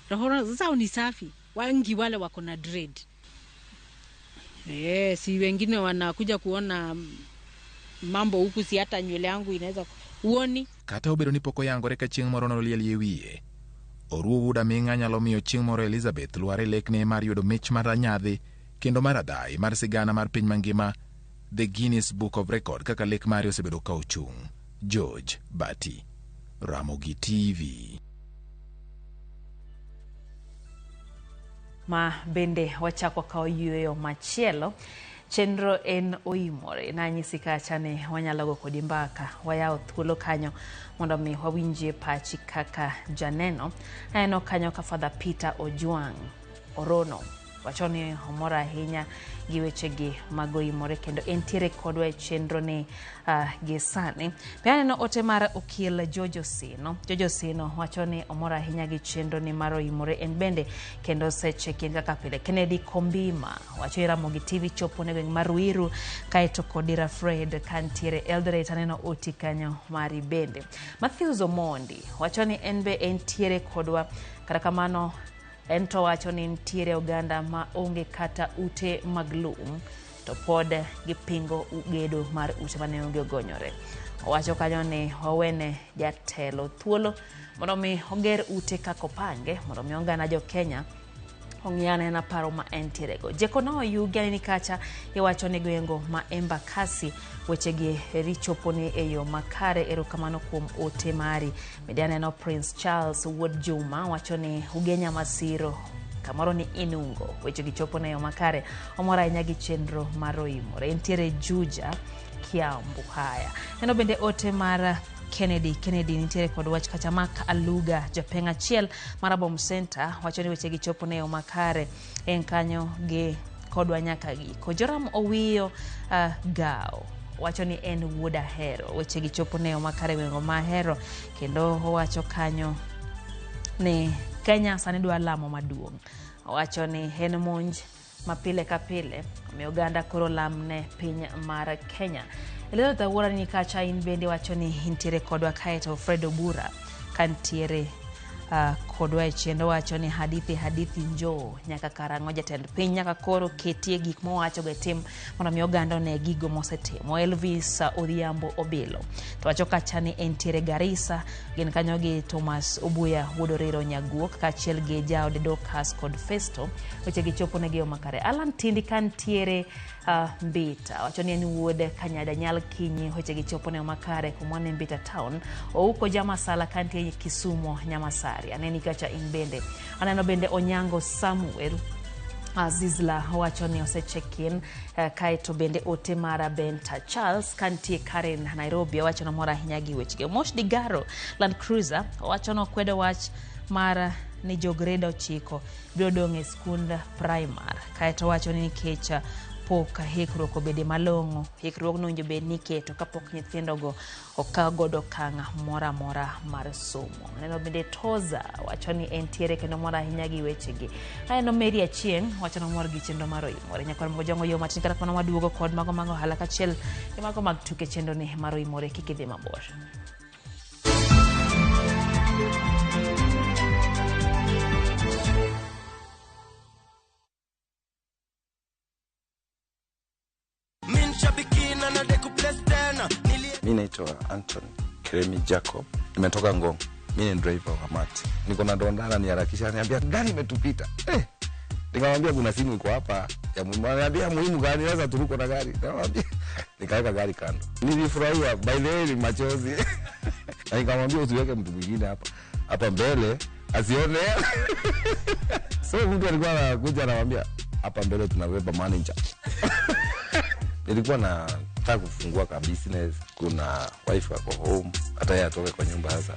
Roho zao ni safi. Wengi wale wako na dread. Si wengine wanakuja kuona mambo huku, si hata nywele yangu inaweza uoni. Kata obedo ni poko yangore ka chieng' moro noliel yie wiye. Oruo wuda ming'a nyalo miyo chieng' moro Elizabeth luare lekne mar yudo mich mar nyadhi kendo mar adhai mar sigana mar piny mangima, The Guinness Book of Record, kaka lek mare osebedo ka ochung'. George Bati, Ramogi TV. Ma bende wachako kao yueyo machielo. Chenro en oimore na nyisi kachane wanyalago kodi mbaka wayao thuolo kanyo mondo mi wawinjie pachi kaka janeno. Eno kanyo ka Father Peter Ojwang Orono wachoni omora ahinya gi wechegi mag oimore kendo entiere kodwa e chenro ni gisani. Pia neno ote mar okil Jojo Sino wachoni omora ahinya gi chenro ni mar oimore en bende kendo seche kaka pile. Kennedy Kombima wacho Ramogi TV chopo ne gweng' mar Ruiru kaeto kodira Fred kantiere Eldoret aneno oti kanyo mari bende. Matthew Zomondi wachoni enbe entiere kodwa kata kamano ento wacho ni ntiere oganda ma onge kata ute maglum to pod gipingo ugedo mar ute mane onge ogonyore. Wacho kanyo ni wawene jatelo thuolo mondo mi oger ute kako pange mondo mi ongana jo Kenya ong'iyane na paro ma entiere go. Jekono yugi ni kacha iwacho ni gwengo ma Embakasi wechegi richoponi eyo makare erokamano kuom ote mari. Mediane no Prince Charles Wood Juma wacho ni ugenya masiro kamoro ni inungo wechegi chopone eyo makare omora inyagi chenro mar oimore. Entiere Juja Kiambu haya. Eno bende ote mara Kennedy nitiere kod wach kacha mak aluga japeng' achiel mar Bom Center wacho ni wechegi chopone eyo makare en kanyo gi kodwa nyaka giko. Joram Owiyo Gao wacho ni en wuoda hero wechegi chopone eyo makare wengo mahero kendo wacho kanyo ni Kenya sani dwa lamo maduong'. Wacho ni en monj mapile kapile mi oganda koro lamne piny mar Kenya. Leo tawora ni kacha in bende wacho ni intiere kodwa kaeto Fredo Bura kantiere kodwa chendo wacho ni hadithi njo nyaka karango jatend piny nyaka koro ketie gik mowacho ga tim mondo mi oganda ne gigo mosetimo. Elvis Odhiambo Obilo to wacho kacha ni entiere Garissa gin kanyo gi Thomas Obuya Wodorero Nyaguok kachiel gi Jaode Docas kod Festo wechegi chopo ne gi makare. Alan Tindi kantiere Mbita wacho ni en wuod Kanyada Nyal Kinyi wechegi chopo ne makare kumwane Mbita Town. Ouko Jama Sala kantiere Kisumo Nyamasari aneni kacha in bende. Aneno bende Onyango Samuel Azizla wacho ni osechekin kaeto bende ote mara Benta Charles kantie Karen Nairobi wacho no mora ahinya gi wechege. Mosh Digaro Land Cruiser wacho no kwedo wach mara ni jogreda 9 biro dong' e skund primary kaeto wacho ni kecha poka hikruok obede malong'o hikruok no bed ni keto kapok nyithindo go okaw godo kanga mora mar somo. Neno bende Toza wacho ni entiere kendo mora ahinya gi wechegi. Aneno Mary Achieng wacho no mor gi chenro mar oimore nyakwa mo jongo yo matin kata kono maduogo kod mago hala kachiel e mago mag tuke chenro ni mar oimore kikidhi mabor. Mimi naitwa Anton Kremi Jacob. Nimetoka Ngong. Mimi ni driver wa Mati. Niko na dondana niharakisha, niambia gari imetupita. Nikamwambia kuna simu iko hapa. Niambia muhimu gani, naweza turuko na gari. Nikamwambia nikaweka gari kando. Nilifurahia, by the way ni machozi. Na nikamwambia usiweke mtu mwingine hapa mbele asione. So mtu alikuwa anakuja anamwambia hapa mbele tunaweka manager. Nilikuwa nataka kufungua ka business, kuna wife wako home, hata yeye atoke kwa nyumba sasa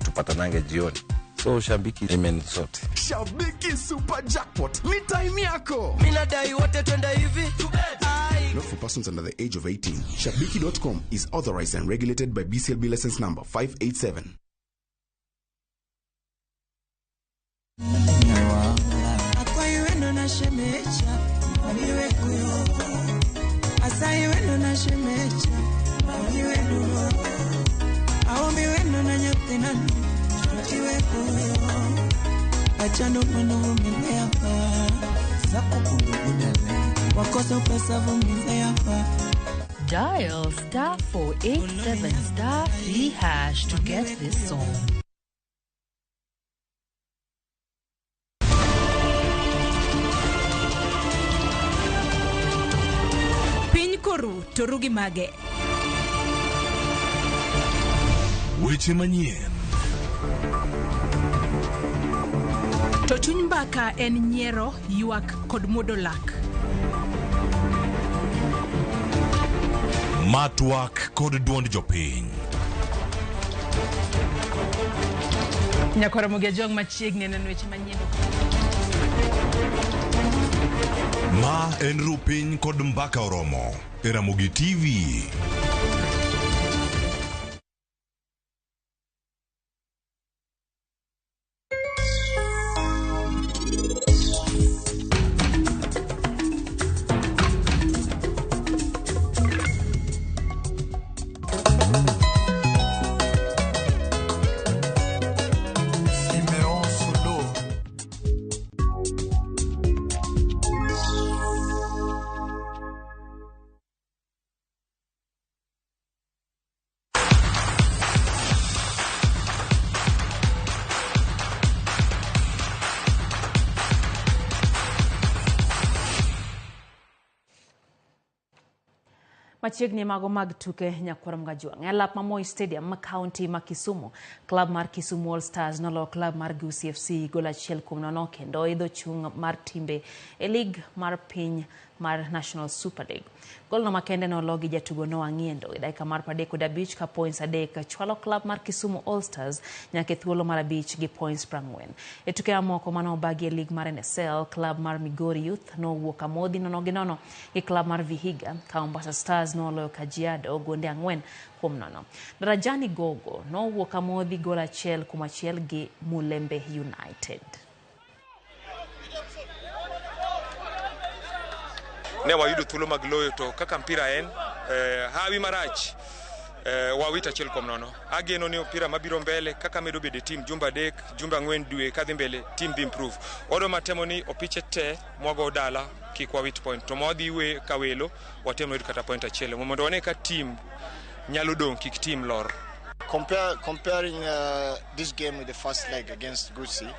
tupatanange jioni. So Shabiki amen sote. Shabiki Super Jackpot ni time yako. Mina dai wote twende hivi. Not for persons under the age of 18. Shabiki.com is authorized and regulated by BCLB license number 587. Dial *487*3# to get this song. Piny koru torugi mage. Weche manyien. To chuny mbaka en nyiero, ywak kod muodo lak. Matwak kod duond jopiny. Nyakora Ramogi machiegni neno weche manyien. Ma en rupiny kod mbaka oromo. Ramogi TV. Machiegni mago mag tuke Nyakora Mgajuang. E lap Moi Stadium ma county ma Kisumu, club mar Kisumu All Stars nolo club mar Gusii FC goal 1-0 kendo idho chung mar timbe e league mar piny mar National Super League. Gol no makende no logi jatugo no Manyien e dakika mar 35 ka points 3 chwalo club mar Kisumu All Stars nyake thuolo mar 5 gi points 40. E tuke amoko mano bagi e league mar NSL, club mar Migori Youth no wuok amodhi nono gi club mar Vihiga, ka Mombasa Stars no loyo Kajiado gonde 4-0. Darajani Gogo no wuok amodhi goal 1-1 gi Mulembe United. Ne wayudo thuolo mag loyo to kaka mpira en hawi marach wawita 1-0. Ageno ni opira mabiro mbele kaka medo bede team jumba 4 dwe kadhi mbele team bi improve. Odo matemo ni opiche te mwago dala kikwa wit point to modhi we kawelo watemo yud kata point 1 mondo one ka team nyalo dong kik team lor. Comparing this game with the first leg against Gusii,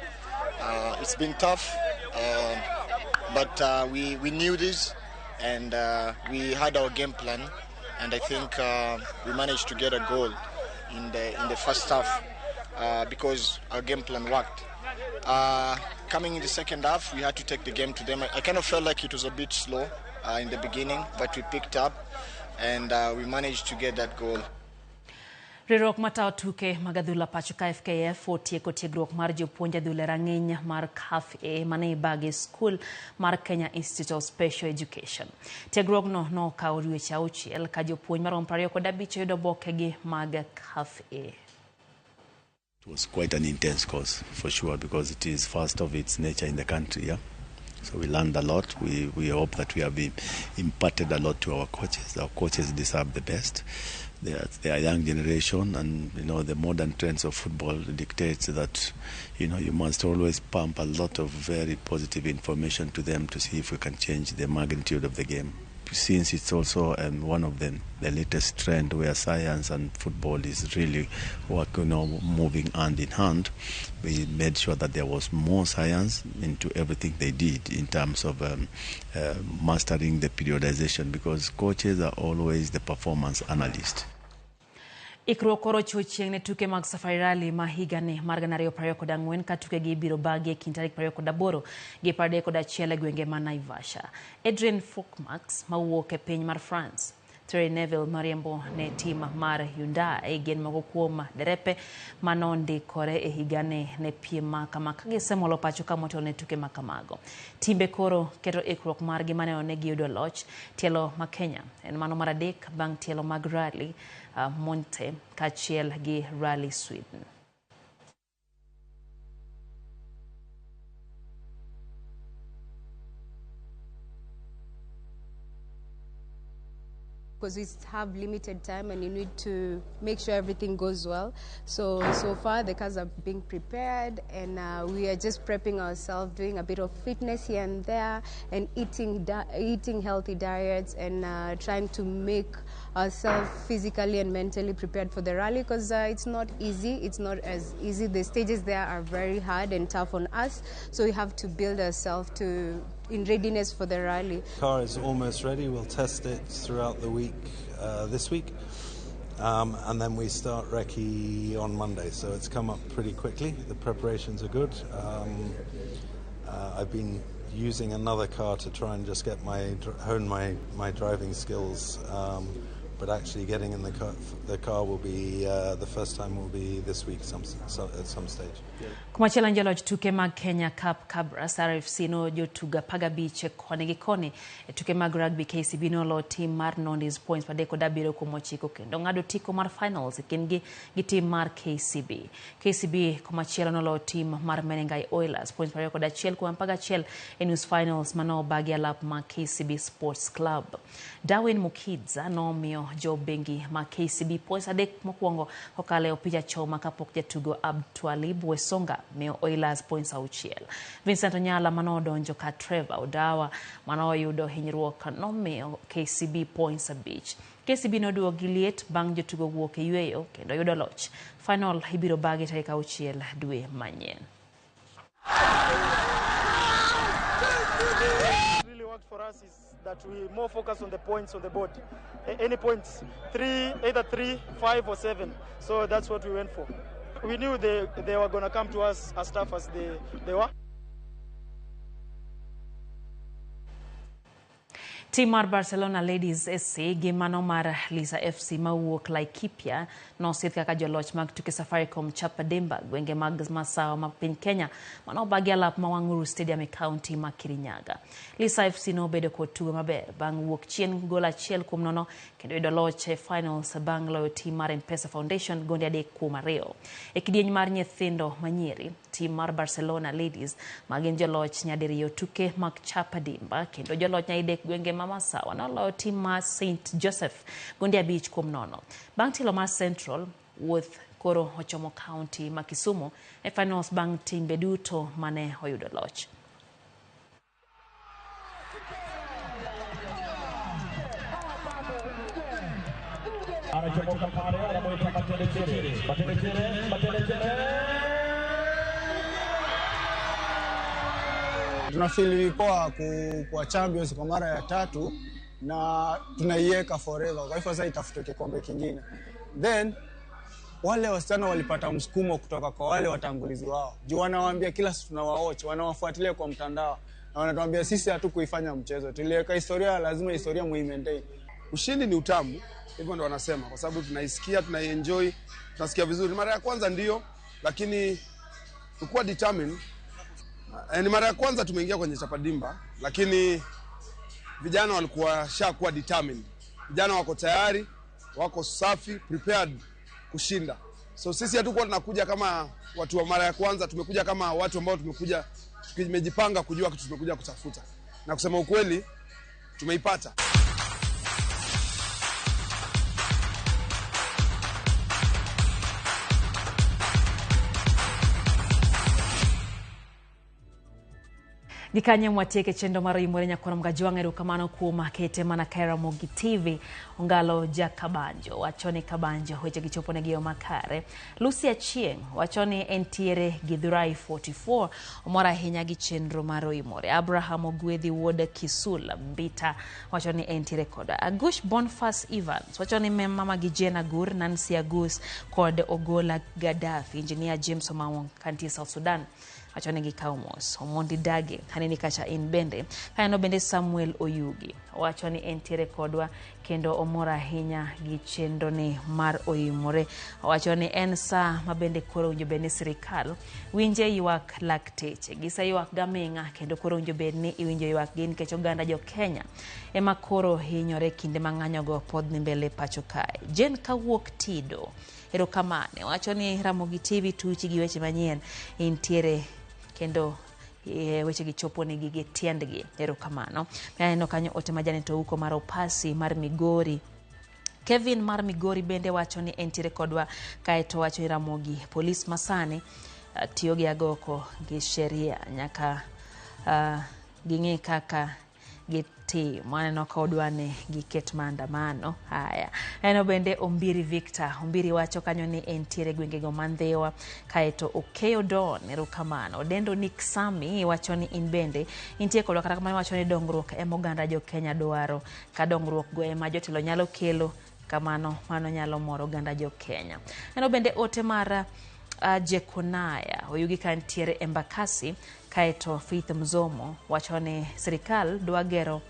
it's been tough, but we knew this. And we had our game plan, and I think we managed to get a goal in the first half because our game plan worked. Coming in the second half, we had to take the game to them. I kind of felt like it was a bit slow in the beginning, but we picked up, and we managed to get that goal. Riwruok matao tuke magadhula pacho ka FKF otieko tiegruok mar jopuonj adhula rang'iny mar CAF mane bage skul mar Kenya Institute of Special Education. Tiegruok no okawo dweche 6 ka jopuonj maromo 25 yudo obokegi mag CAF. It was quite an intense course for sure because it is first of its nature in the country, yeah. So we learned a lot. We hope that we have imparted a lot to our coaches. Our coaches deserve the best. They are young generation, and the modern trends of football dictates that you must always pump a lot of very positive information to them to see if we can change the magnitude of the game. since it's also one of the latest trend where science and football is really moving hand in hand, we made sure that there was more science into everything they did in terms of mastering the periodization, because coaches are always the performance analyst. Ikruok koro chieng' ne tuke mag Safari Rally ma higani mar 2024 ka tuke gi biro bagi kind tarik 28 gi 31 e gwenge ma Naivasha. Adrian Fokmax mawuok e piny mar France, Terry Neville mariembo ne tim mar Hyundai gin moko kuom derepe manondikore e higani ne piem ma kama ka gisemolo pacho ka motelo ne tuke ma kamago. Timbe koro keto ikruok margi mane onegi yudo loch. Tielo ma Kenya en mano mar adek bang' tielo mag Rally Monte kachiel gi Rally Sweden. Because we have limited time and you need to make sure everything goes well. So far the cars are being prepared, and we are just prepping ourselves, doing a bit of fitness here and there, and eating healthy diets, and trying to make ourselves physically and mentally prepared for the rally, because it's not easy. It's not as easy. The stages there are very hard and tough on us, so we have to build ourselves in readiness for the rally. The car is almost ready. We'll test it throughout the week, this week, and then we start recce on Monday. So it's come up pretty quickly. The preparations are good. I've been using another car to try and just get hone my driving skills. But actually getting in the car will be the first time will be this week at some stage. Kumachielo njaloch tuke mag Kenya Cup Cabras RFC no jotuga paga biche koni gi koni e tuke mag rugby. KCB no lo team mar Nondies points padeko dabiro kuom 9 kendo ngado tiko mar finals kingi gi team mar KCB. KCB kumachielo no lo team mar Menengai Oilers points padeko dachiel kuom paga chiel e news finals mano bagi alap ma KCB Sports Club. Darwin Mukidza no mio Joe Bengi ma KCB points adek mokwongo okale opija choma kapok jatugo Abdulwalib Wesonga mio Oilers points 6. Vincent Onyala mano donjo ka Trevor Odawa mano yudo hinyruok no mio KCB points 5. KCB noduogo gi liet bang' jotugo wuok e yueyo kendo yudo loch. Final ibiro bagi tarik 6 dwe manyien. Really worked for us is that we more focus on the points on the board. Any points, either 3, 5 or 7. So that's what we went for. We knew they were going to come to us as tough as they were. Team mar Barcelona Ladies SC gi mano mar Lisa FC mawuok Laikipia nosidh kaka joloch mag tuke Safaricom Chapadimba gwenge mag Masawa ma piny Kenya mano bagi alap ma Wanguru Stadium e county ma Kirinyaga. Lisa FC no bedo kod tugo maber bang' wuok chien gol 1-0 kendo yudo loch e finals bang' loyo team mar M-Pesa Foundation gonde 3-2. E kidieny mar nyithindo manyiri, team mar Barcelona Ladies magin joloch nyadiriyo tuke mag Chapadimba kendo joloch nyadidek gwenge Masawa noloyo team mar St. Joseph gonde 5-0. Bang' tilo mar Central wuoth koro ochomo county ma Kisumu e finals bang' timbe duto mane oyudo loch. Tunafeel poa kwa champions kwa mara ya 3 na tunaiweka forever. Kwa hivyo sasa itafute kikombe kingine. Then wale wasichana walipata msukumo kutoka kwa wale watangulizi wao. Juu wanawaambia kila siku tunawawatch, wanawafuatilia kwa mtandao na wanatuambia sisi hatukuifanya mchezo. Tuliweka historia, lazima historia muimaintain. Ushindi ni utamu, hivyo ndo wanasema, kwa sababu tunaisikia, tunaienjoy, tunasikia vizuri. Mara ya kwanza ndio, lakini tulikuwa determined. Ni mara ya kwanza tumeingia kwenye Chapadimba, lakini vijana walikuwa shakuwa determined. Vijana wako tayari, wako safi, prepared kushinda. So sisi hatukuwa tunakuja kama watu wa mara ya kwanza, tumekuja kama watu ambao tumejipanga kujua kitu tumekuja kutafuta. Na kusema ukweli, tumeipata. Gikanye mwatieke chendo maro imore nyakora mgajuang erokamano kuom kete mana ka RamogiTV ongalo jakabanjo wachoni kabanjo weche gichopo ne giyo makare. Lucia Chieng wachoni entiere Githurai 44 omora ahinya gi chenro maro imore. Abraham Ogwedhi wuod Kisula Mbita wachoni entiere koda. Agush Bonfas Evans wachoni mama gi Jena Gur, Nancy Agus kod Ogola Gaddafi. Engineer James Omawong kanti South Sudan wachoni gi kaumos. Omondi Dage hanini kacha in bende kayano bende Samuel Oyugi wachoni entiere kodwa kendo omora ahinya gi chendo ni mar oimore. Wachoni en sa mabende koro unjo bende sirikal winje yuak lakteche gisa yuak gaminga kendo koro unjo bende iwinjo yuak gin kecho ganda jo Kenya ema koro hinyore kinde mang'anyo go pod ni mbele pacho kae. Jen kawuok Tido erokamane wachoni RamogiTV tuchi gi weche manyien intiere kendo weche gichopo ni gige tiendgi erokamano. Eno kanyo ote majani to uko mar Opasi mar Migori. Kevin mar Migori bende wachoni entiere kodwa kaeto wacho Ramogi polis masani tiyo gi agoko gi sheria nyaka ging'e kaka giti mwaneno kodwane giket maandamano haya. Eno bende Ombiri Victor Ombiri wacho kanyo ni entiere gwengego mandhewa kaeto Okeyo Don erokamano. Odendo Nick Sami wacho ni in bende intie kodwa kata kamano wacho ni dongruok emoganda jo Kenya dwaro ka dongruok go ema jotelo nyalo kelo kamano mano nyalo moro ganda jo Kenya. Eno bende ote mara Jekonaya Oyugi kantiere Embakasi kaeto Faith Mzomo wachone serikal dwagero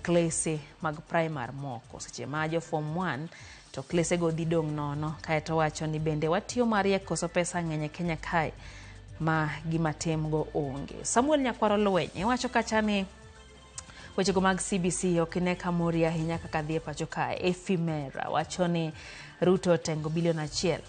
klase mag primary moko seche majo form 1 to klase go didong nono kaeto wachoni bende watiyo marie koso pesa ng'enye Kenya kae ma gima temgo onge. Samuel Nyakwaro Lwenye wacho kachani weche go mag CBC okine kamori ahinya kaka dhie pacho kae. Efimera wachoni Ruto tengo bilion 1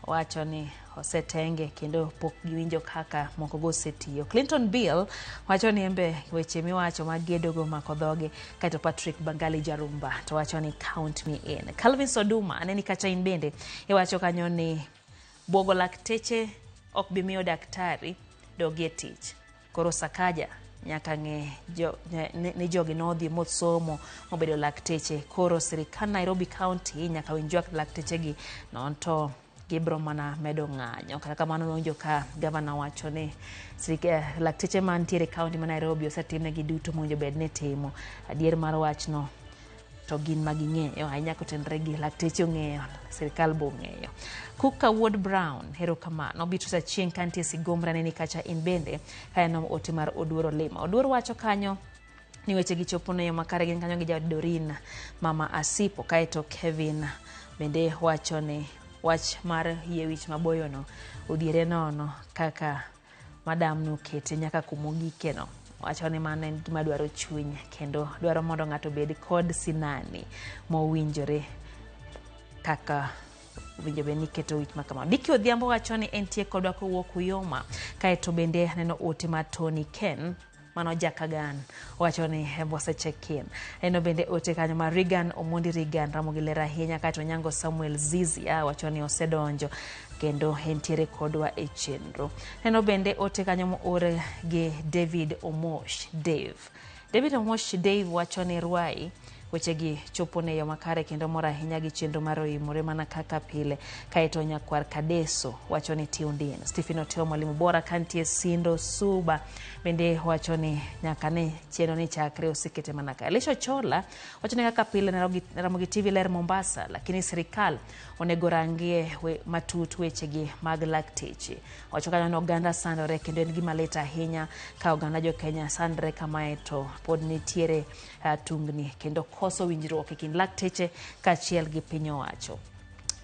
wachoni osetenge kendo pok giwinjo kaka moko go setiyo. Clinton Bill wachoni embe weche miwacho magedo go makodhoge kaito Patrick Bangali Jarumba to wachoni count me in. Calvin Soduma aneni kacha in bende iwacho kanyo ni bogo lakteche ok bimiyo daktari dogie tich. Koro Sakaja nyaka ng'e ni jogi nodhi mosomo mobedo lakteche. Koro sirikal Nairobi County nyaka winjwa lakteche gi nonto gibro mana medo ng'anyo. Kata kamano nonjo ka gavana wacho ni lakteche mantiere county ma Nairobi osetimne gi duto monjo bedne timo. Adier mar wachno to gin maging'eyo ahinya kotenre gi lakteche ong'eyo sirikal bo ng'eyo. Kuka Wood Brown erokamano. Bitu sa Chieng kantie Sigomra neni kacha in bende kaeno ote mar Oduoro Lima. Oduoro wacho kanyo ni weche gichopo ne yo makare gin kanyo gi Dorina Mama Asipo kaeto Kevin bende wacho ni wach mar yewich maboyo no odiere nono kaka madam no kete nyaka kumogike no. Wacho ni mano en gima dwaro chuny kendo dwaro mondo ng'ato bed kod sinani mowinjore kaka winjo be ni keto wich makama. Biki Odhiambo wacho ni entie kodwa kowuok Uyoma kaeto bende neno ote ma Tony Ken mano Jakagan wacho ni hembose check-in. Eno bende ote kanyo ma Regan Omondi Regan Ramogi lera ahinya kaeto Nyango Samuel Zizia wacho ni osedonjo kendo entiere kodwa e chenro. Eno bende ote kanyo mo ore gi David Omosh David Omosh Dave wacho ni Ruai weche gi chopo ne yo makare kendo mora ahinya gi chenro mar oimore mana kaka pile kaeto Nyakwar Kadeso wacho ni Tiundin. Stephen Oteo mwalimu bora kantie Sindo Suba bende wacho ni nyaka ne chenro ni chakre osikete mana ka. Lisho Chola wacho ni kaka pile na RamogiTV ler Mombasa lakini serikal onego rangie matut weche gi mag lakteche. Wacho kanyo no oganda sandore kendo en gima lit ahinya ka oganda jo Kenya sandre kama eto pod nitiere tungni kendo koso winjruok e kind lakteche kachiel gi piny owacho.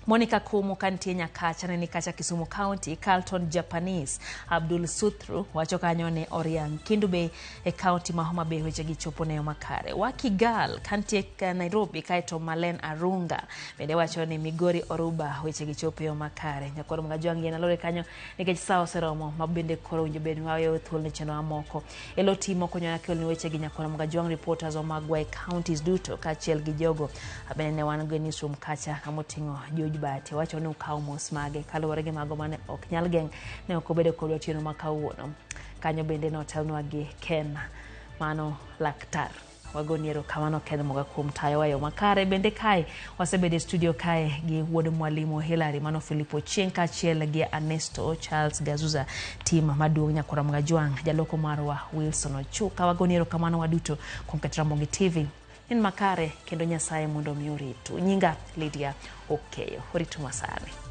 Monica Kumu kantie Nyakacha neni kacha Kisumu County. Carlton Japanese Abdul Suthru wacho kanyo ne Oriang Kindube e county ma Homa Bay weche gichopo ne yo makare. Wakigal kantie Nairobi kaeto Malen Arunga bende wacho ni Migori Oruba weche gichopo yo makare. Nyakoro mga joangi na lore kanyo nikech sao seromo mabende koro winjo bende wawe thuol ne cheno amoko elo timo konyo na kel ni weche gi nyakoro mga joang reporters o magwai counties duto kachiel gi jogo abene ne wan go newsroom kacha amotingo Bati wacho ni ukaw mos mage kaluwore gi mago mane ok nyal geng ne ok obedo kod otieno ma kawuono. kanyo bende notelnwa gi Ken mano laktar. Wagoniero kamano Ken moga kuom tayo wayo makare. Bende kae wasebede studio kae gi wuod mwalimu Hilary mano Filipo Chenka chiel gi Ernesto Charles Gazuza team maduong' nyakora mga juang jaloko marwa Wilson Ochuka. Wagoniero kamano waduto kuom ket Ramogi TV in makare kendo Nyasaye mondo mi oritu. Nyinga Lydia Okeyo. Oritu masare.